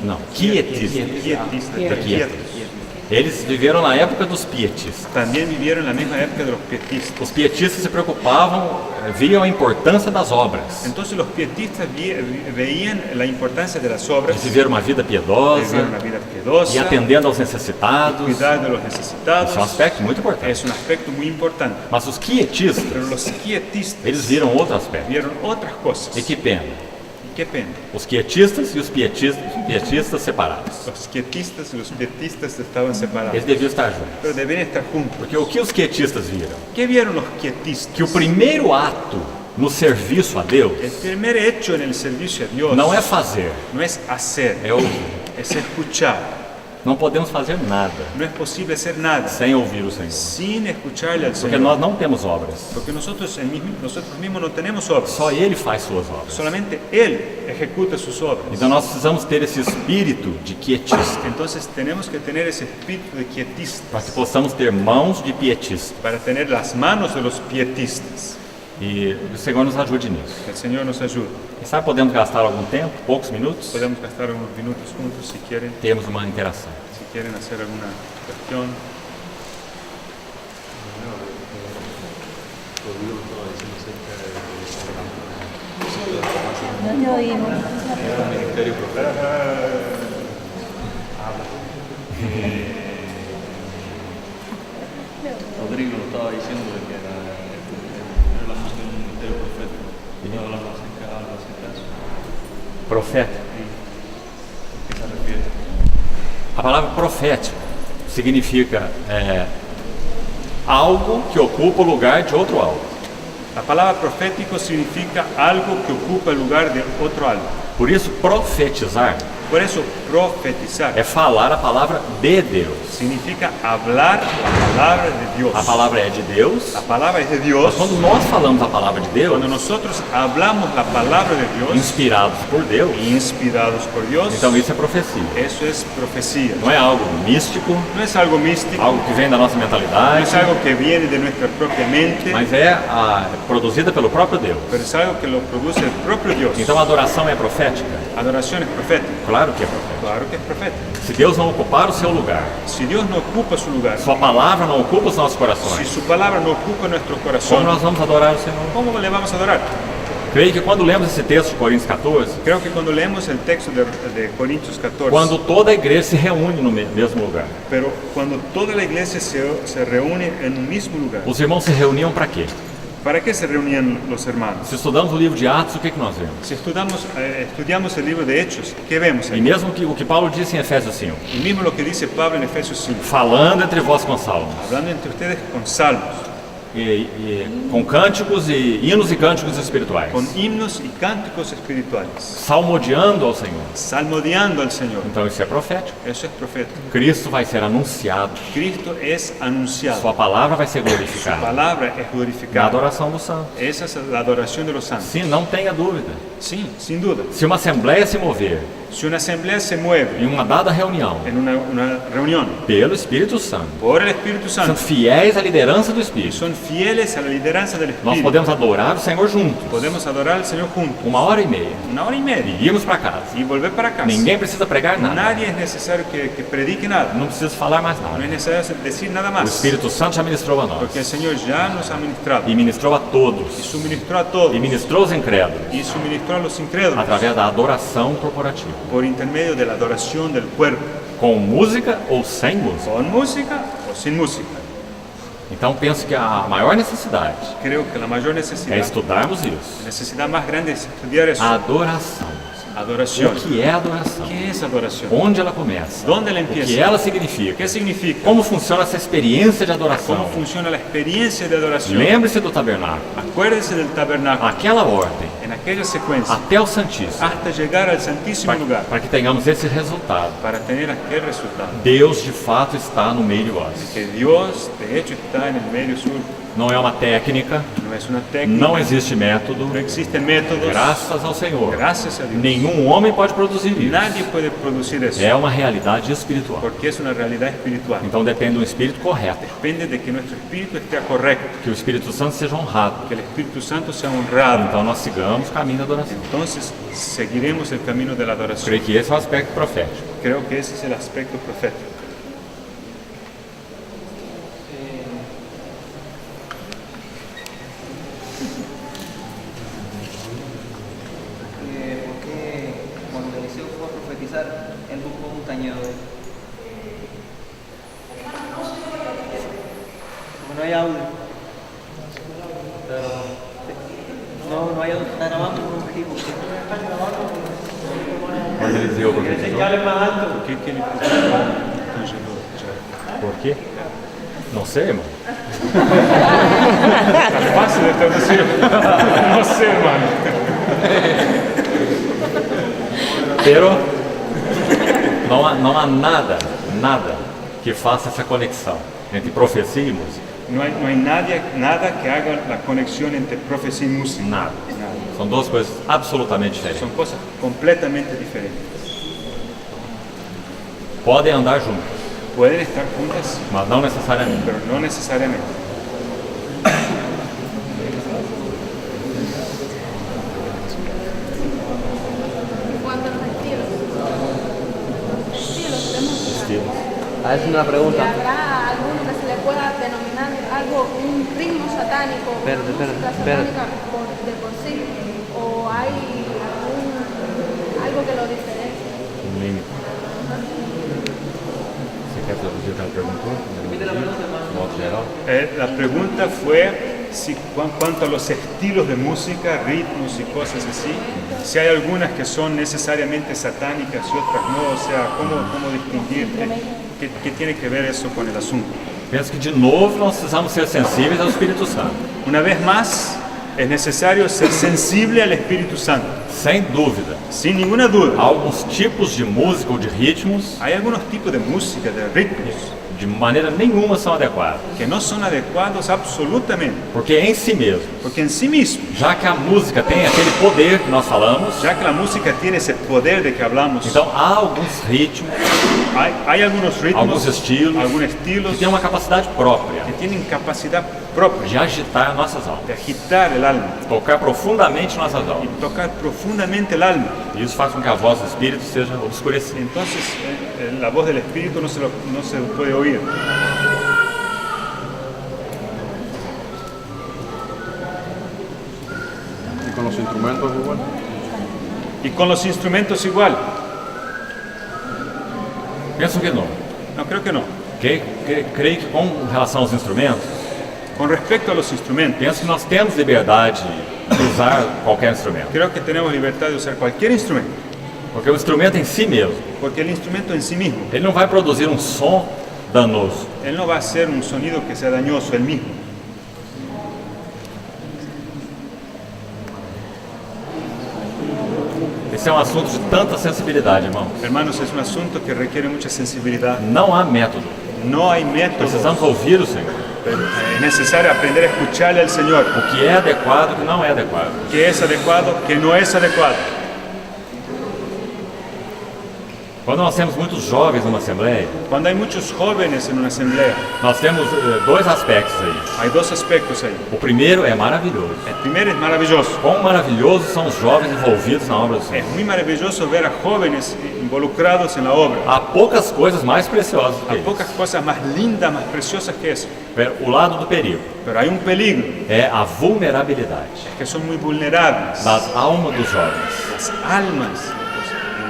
Não, quietistas. Quietistas, quietos. Eles viveram na época dos pietistas. También vivieron en la misma época de los pietistas. Os pietistas se preocupavam, viam a importância das obras, Entonces los pietistas veían la importancia de las obras, de viver uma vida de vivir piedosa una vida e piadosa, atendendo aos necessitados. cuidar de los Esse necesitados. é um aspecto muito importante. Es un aspecto muy importante. Mas os quietistas, Pero los quietistas eles viram outro aspecto. vieron otras cosas. E que pena. Y qué pena. Os quietistas e os pietistas separados. Los quietistas y los pietistas estaban separados. Eles deviam estar juntos. Pero deben estar juntos. Porque o que os quietistas viram? ¿Qué vieron los quietistas? Que o primeiro ato no serviço a Deus El primer hecho en el servicio a Dios não é fazer, no es hacer, é ouvir. es escuchar. Não podemos fazer nada No es posible hacer nada sem ouvir o Senhor. sin escucharle al Porque Señor. nós não temos obras. Porque nosotros mismos no tenemos obras. Só Ele faz suas obras. Solamente Él ejecuta sus obras. Então nós precisamos ter esse espírito de quietista, Entonces tenemos que tener ese espíritu de para quietistas que possamos ter mãos de pietista. para tener las manos de los pietistas. E o Senhor nos ajude nisso. Que el Señor nos ayude. Quem sabe podemos gastar algum tempo, poucos minutos, Podemos gastar unos minutos juntos si quieren termos uma interação. hacer alguna cuestión. No te oímos. Rodrigo lo estaba diciendo de que era en relación del ministerio profético. Estaba hablando acerca de eso. Profeta. ¿A qué se refiere? A palavra profético significa algo que ocupa o lugar de outro algo. La palabra profético significa algo que ocupa el lugar de otro algo. Por isso, profetizar Por eso, profetizar é falar a palavra de Deus. significa hablar la palabra de Dios. A palavra é de Deus, La palabra es de mas Dios. quando nós falamos a palavra de Deus, Cuando nosotros hablamos la palabra de Dios, inspirados por Deus, inspirados por Dios, então isso é profecia. eso es profecía. Não é algo místico, No es algo místico, algo que vem da nossa no mentalidade, es algo que viene de nuestra propia mente, mas é produzida pelo próprio Deus. pero es algo que lo produce el propio Dios. Então a adoração é profética? Adoración es profética. Claro que é profética. Claro que es profética. Se Deus não ocupar o seu lugar, Si Dios no ocupa su lugar, sua palavra não ocupa os nossos si corações, su palabra no ocupa nuestro como corazón, nós vamos adorar o Senhor? ¿cómo le vamos a adorar? Creio que quando lemos esse texto de Coríntios 14, Creo que cuando leemos el texto de Corintios 14, quando toda a igreja se reúne no mesmo lugar, pero cuando toda la iglesia se reúne en un mismo lugar, os irmãos se reuniam para quê? ¿para qué se reunían los hermanos? Se estudamos o livro de Atos, o que nós vemos? Si estudiamos el libro de Hechos, ¿qué vemos E ahí? mesmo que o que Paulo disse em Efésios 5, Y mismo lo que dice Pablo en Efesios 5, falando entre vós com salmos, hablando entre ustedes con salmos, com cânticos e hinos e cânticos espirituais, con himnos y cánticos espirituales, salmodiando ao Senhor. salmodiando al Señor. Então isso é profético. Eso es profeta. Cristo vai ser anunciado, Cristo es anunciado. sua palavra vai ser Su glorificada palabra es na glorificada. adoração dos santos. Esa es la adoración de los santos. Sim, não tenha dúvida. Sí, sin duda. Se uma assembleia se mover Si una asamblea se mueve em uma dada reunião en una reunión pelo Espírito Santo, por el Espíritu sendo Santo, fiéis à liderança do y Espírito, son fieles a la lideranza del nós Espíritu, podemos adorar o Senhor juntos, podemos adorar al Señor juntos. 1h30, 1 hora y media. e irmos para casa. Y volver para casa. Ninguém precisa pregar nada, Nadie es necesario que predique nada. não precisa falar mais No nada. es necesario decir nada O más. Espírito Santo já ministrou a nós, Porque el Señor ya nos ha ministrado. e ministrou a Y todos, suministró a todos. e ministrou aos incrédulos, Y suministró a los incrédulos. através da adoração corporativa, Por intermedio de la adoración del cuerpo. com música ou sem música. Con música o sin música. Então penso que a maior necessidade Creo que la mayor é necesidad, estudarmos la isso. necesidad más grande es estudiar eso. A adoração. O Adoración. que é adoração? ¿Qué es adoración? Onde ela começa? ¿Dónde la O que empieza? ela significa? ¿Qué significa? Como funciona essa experiência de adoração? ¿Cómo funciona la experiencia de adoración? Lembre-se do tabernáculo. Acuérdese del tabernáculo. Aquela ordem, En aquella secuencia. até o Santíssimo. Hasta llegar al Santísimo lugar. Para que tenhamos esse resultado. Para tener aquel resultado. Deus de fato está no meio de vós. Que Dios, de hecho, está en el medio sur. Não é uma técnica, No es una técnica. não existe método. No existen métodos. Graças ao Senhor. Gracias a Dios. Nenhum homem pode produzir isso. Nadie puede producir eso. É uma realidade espiritual. Porque es una realidad espiritual. Então depende do espírito correto. Depende de que nuestro espíritu esté correcto. Que o Espírito Santo seja honrado. Que el Espíritu Santo sea honrado. Então nós sigamos o caminho da adoração. Entonces seguiremos el camino de la adoración. Creio que esse é o aspecto profético. Creo que ese es el aspecto profético. ¿Por qué cuando Eliseo fue a profetizar, él buscó un tañedor? Como no hay audio. No hay audio, está grabando por un equipo. Quando Eliseu profetizou. ¿Por qué que ele procurou um tangedor? Por quê? Não sei, irmão. Tá fácil de traduzir. Não sei, mano. Pero não há nada que faça essa conexão entre profecia e música. No hay nada que haga la conexión entre profecía y música. Nada. Nada. São duas coisas absolutamente diferentes. Son cosas completamente diferentes. Podem andar juntas, Pueden estar juntas, mas não necessariamente. pero no necesariamente. En cuanto a los estilos de música, Estilos. Es una ¿y pregunta. habrá alguno que se le pueda denominar algo, un ritmo satánico, Espérate, música espérate. satánica de por sí? ¿O hay algo que lo diferencie? Um limite. Você quer traduzir o que ela perguntou? No modo geral? La pregunta fue si cuanto a los estilos de música, ritmos y cosas así, si hay algunas que son necesariamente satánicas y otras no, o sea, ¿cómo distinguir? ¿Qué tiene que ver eso con el asunto? Penso que de novo nós precisamos ser sensíveis ao Espírito Santo. Una vez más, Es necesario ser sensible al Espíritu Santo, Sem dúvida. sin ninguna duda. Há alguns tipos de música ou de ritmos Hay algunos tipos de música, de ritmos, de maneira nenhuma são adequados. que no son adecuados absolutamente, Porque em si mesmo, porque en sí mismo, já que a música tem aquele poder que nós falamos, ya que la música tiene ese poder de que hablamos, então há alguns ritmos, hay algunos ritmos, alguns estilos algunos que estilos têm uma capacidade própria que tienen capacidad propia de agitar nossas almas, de agitar el alma tocar profundamente nossas y almas. tocar profundamente el alma. E isso faz com que a voz do Espírito seja obscurecida. Entonces la voz del Espíritu no se puede oír. Y con los instrumentos igual. Y con los instrumentos igual. Penso que não. No, creo que no. Creio que com relação aos instrumentos, Con respecto a los instrumentos, penso que nós temos liberdade de usar qualquer instrumento. creo que tenemos libertad de usar cualquier instrumento, Porque o instrumento em si mesmo, porque el instrumento en sí mismo, ele não vai produzir um som danoso. él no va a hacer un sonido que sea dañoso él mismo. Esse é um assunto de tanta sensibilidade, irmão. Hermanos, es un asunto que requiere mucha sensibilidad. Não há método. No hay método, Precisamos ouvir o Senhor. pero es necesario aprender a escucharle al Señor. O que é adequado e o que não é adequado. Que es adecuado, que no es adecuado. Quando nós temos muitos jovens numa assembleia, Cuando hay muchos jóvenes en una asamblea, nós temos dois aspectos aí. hay dos aspectos ahí. O primeiro é maravilhoso. El primero es maravilloso. Quão maravilhosos são os jovens envolvidos na obra do Senhor. Es muy maravilloso ver a jóvenes involucrados en la obra. Há poucas coisas mais preciosas do que Hay isso. pocas cosas más lindas, más preciosas que eso. O lado do perigo Pero hay un peligro, é a vulnerabilidade que son muy vulnerables. das almas dos jovens. Las almas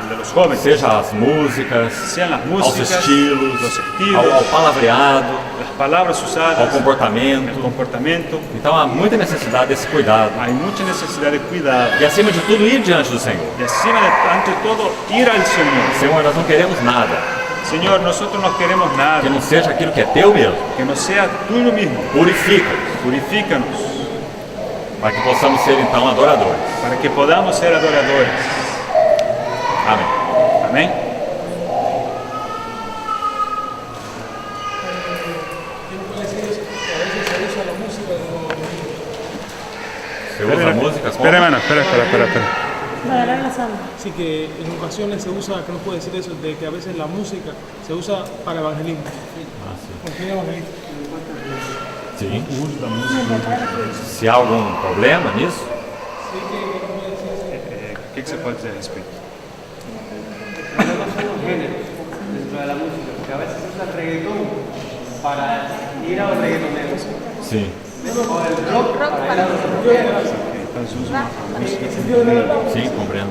de los jóvenes, Seja as músicas, sean las aos músicas, estilos, los estilos, ao palavreado, las palabras ao usadas, el comportamento. comportamiento. Então há muita necessidade desse cuidado. Hay mucha necesidad de cuidado. E acima de tudo, ir diante do Senhor. Y encima de ante todo, ir al Señor. Senhor, nós não queremos nada Señor, nosotros no queremos que nada, não seja aquilo que é teu mesmo. que no sea tuyo mismo. Purifica, Purifícanos para que possamos ser então adoradores. para que podamos ser adoradores. Amém. Amén. Você usa música como? Espera, hermano, espera. Así que en ocasiones se usa, que no puede decir eso, de que a veces la música se usa para evangelismo. ¿Con quién evangelismo? Sim. Se há algum problema nisso, ¿Qué se puede decir al respecto? Dentro de la música, porque a veces se usa el reggaetón para ir a los reggaetoneros. sim. O el rock Rock para ir a para los rockeros. Sim, compreendo.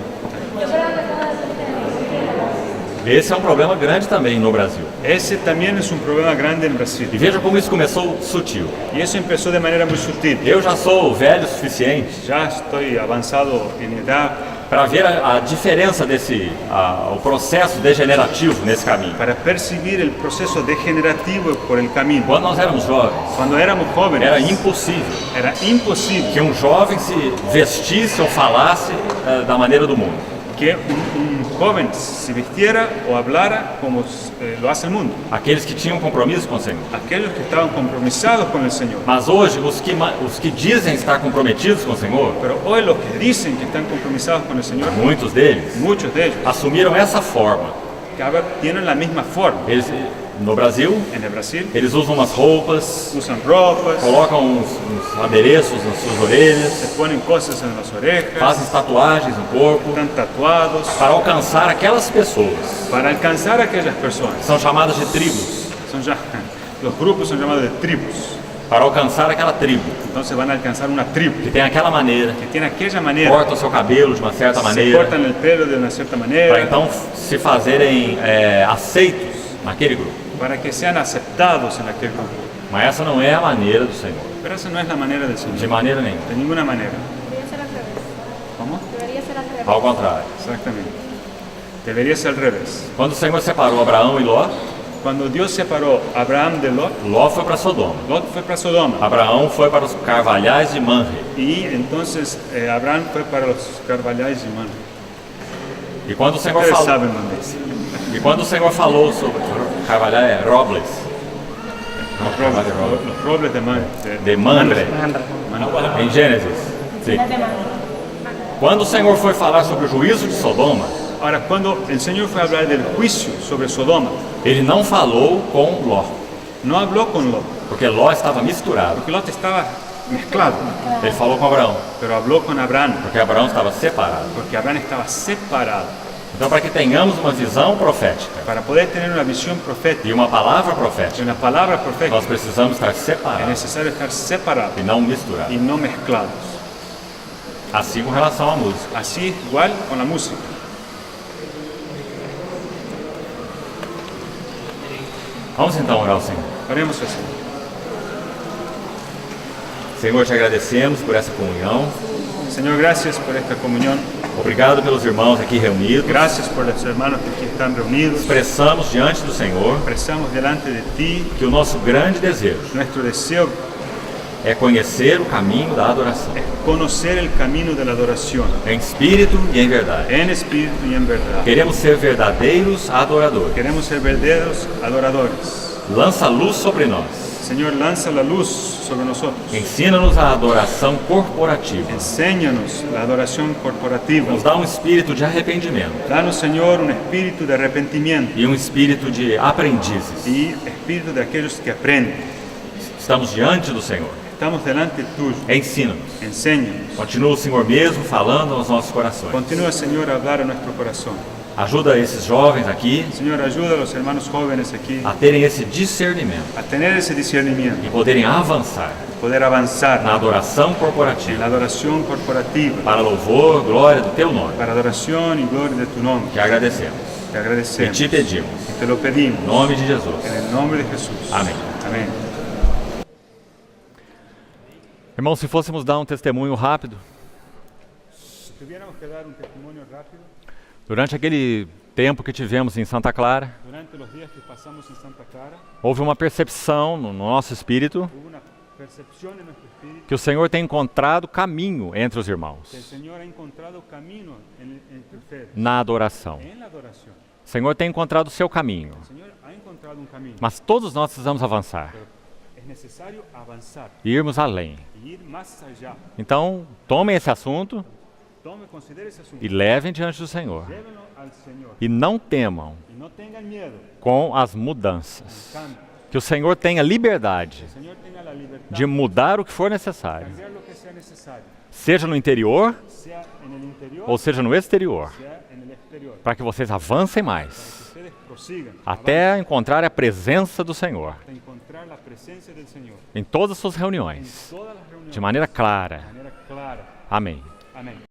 Esse é um problema grande também no Brasil. Ese también es un problema grande en Brasil. E veja como isso começou sutil. Y eso empezó de manera muy sutil. Eu já sou velho o suficiente Ya estoy avanzado en edad para ver a diferença o processo degenerativo nesse caminho. para percibir el proceso degenerativo por el camino. Quando nós éramos jovens, Cuando éramos jóvenes, era impossível era imposible que um jovem se vestisse ou falasse da maneira do mundo. que un joven se vistiera o hablara como lo hace el mundo. Aqueles que tinham compromisso com o Senhor. Aquellos que estaban compromisados con el Señor. Mas hoje, os que dizem estar comprometidos com o Senhor, Pero hoy los que dicen que están compromisados con el Señor, muitos deles, muchos de ellos, assumiram essa forma. que ahora tienen la misma forma. Eles, no Brasil, En el Brasil eles usam umas roupas, usan ropas, colocam uns adereços nas suas orelhas, se ponen cosas en las orejas, fazem tatuagens no corpo, están tatuados para alcançar aquelas pessoas. para alcanzar a aquellas personas. São chamadas de tribos, Son ya, los grupos son llamados de tribus. para alcançar aquela tribo, Entonces van a alcanzar una tribu que tem aquela maneira, que tiene aquella manera, corta o seu cabelo de uma certa se maneira, cortan el pelo de una cierta para manera, então se fazerem aceitos naquele grupo. para que sean aceptados en aquel grupo. Mas essa não é a maneira do Senhor, Pero esa no es la manera del Señor, de maneira nenhuma. de ninguna manera. Debería ser al revés. ¿Cómo? Debería ser al revés. Ao contrário. Exactamente. Debería ser al revés. Quando o Senhor separou Abraão e Ló, Cuando Dios separó a Abraham de Lot, Ló foi para Sodoma. Lot fue para Sodoma. Abraão foi para os carvalhais de Manre. Y entonces Abraham fue para los carvalhais de Mamre. E quando o Senhor Ustedes falou, saben dónde es. e quando o Senhor falou sobre carvalhais, robles, Los robles de Mamre. de Manre, em Gênesis. Sim. Quando o Senhor foi falar sobre o juízo de Sodoma, Ahora, cuando el Señor fue a hablar del juicio sobre Sodoma, ele não falou com Ló, no habló con Lot, porque Ló estava misturado. porque Lot estaba mezclado, Ele falou com Abraão, pero habló con Abraham, porque Abraão estava separado. porque Abraham estaba separado. Então, para que tenhamos uma visão profética Para poder tener una visión e profética uma palavra y profética, una palabra profética, nós precisamos estar es separados necesario estar separados e não misturados. y no mezclados. Assim com relação à música. Así igual con la música. Vamos então orar ao Senhor. Oremos así. Senhor, te agradecemos por essa comunhão. Señor, gracias por esta comunión. Obrigado pelos irmãos aqui reunidos. Gracias por los hermanos que aquí están reunidos. Expressamos diante do Senhor Expresamos delante de ti que o nosso grande desejo nuestro deseo é conhecer o caminho da adoração, es conocer el camino de la adoración em espírito e em verdade. en espíritu y en verdad. Queremos ser verdadeiros adoradores. Queremos ser verdaderos adoradores. Lança luz sobre nós. Señor, lanza la luz sobre nosotros. Ensina-nos a adoração corporativa. Enséñanos la adoración corporativa. Nos dá um espírito de arrependimento Danos, Señor, un espíritu de arrepentimiento e um espírito de aprendizes. y espíritu de aquellos que aprenden. Estamos diante do Senhor. Estamos delante tuyo. Ensina-nos. Enséñanos. Continua o Senhor mesmo falando aos nossos corações. Continúa, Señor, a hablar a nuestro corazón. Ajuda esses jovens aqui Señor, ayuda a los hermanos jóvenes aquí a terem esse discernimento a tener ese discernimiento, e poderem avançar poder avanzar na adoração en la corporativa adoración corporativa, para louvor, glória do Teu nome, para adoración y gloria de tu nombre. que agradecemos Te e agradecemos te pedimos. y te lo pedimos Em nome de Jesus. en el nombre de Jesús. Amém. Amén. Irmãos, se fôssemos dar um testemunho rápido, Si tuviéramos que dar un testimonio rápido, durante aquele tempo que tivemos em Santa Clara, durante los días que pasamos en Santa Clara, houve uma percepção no nosso espírito hubo una percepción en nuestro espíritu que o Senhor tem encontrado caminho entre os que el irmãos Señor ha encontrado camino entre ustedes na adoração. en la adoración. O Senhor tem encontrado o seu caminho, El Señor ha encontrado un camino, mas todos nós precisamos avançar pero es necesario avanzar e irmos além. y ir más allá. Então, tomem esse assunto Tome, considere ese asunto, e levem diante do Senhor. llévenlo al Señor E não temam y no tengan miedo com as mudanças. al cambio. Que o Senhor tenha liberdade El Señor tenga la libertad de mudar o que for necessário, cambiar lo que sea necesario, seja no interior sea en el interior, ou seja no exterior, sea en el exterior, para que vocês avancem para mais, que ustedes prosigam até encontrar a presença do Senhor hasta encontrar la presencia del Señor em todas as suas en reuniões, todas las reuniones de maneira clara. de manera clara. Amém. Amén.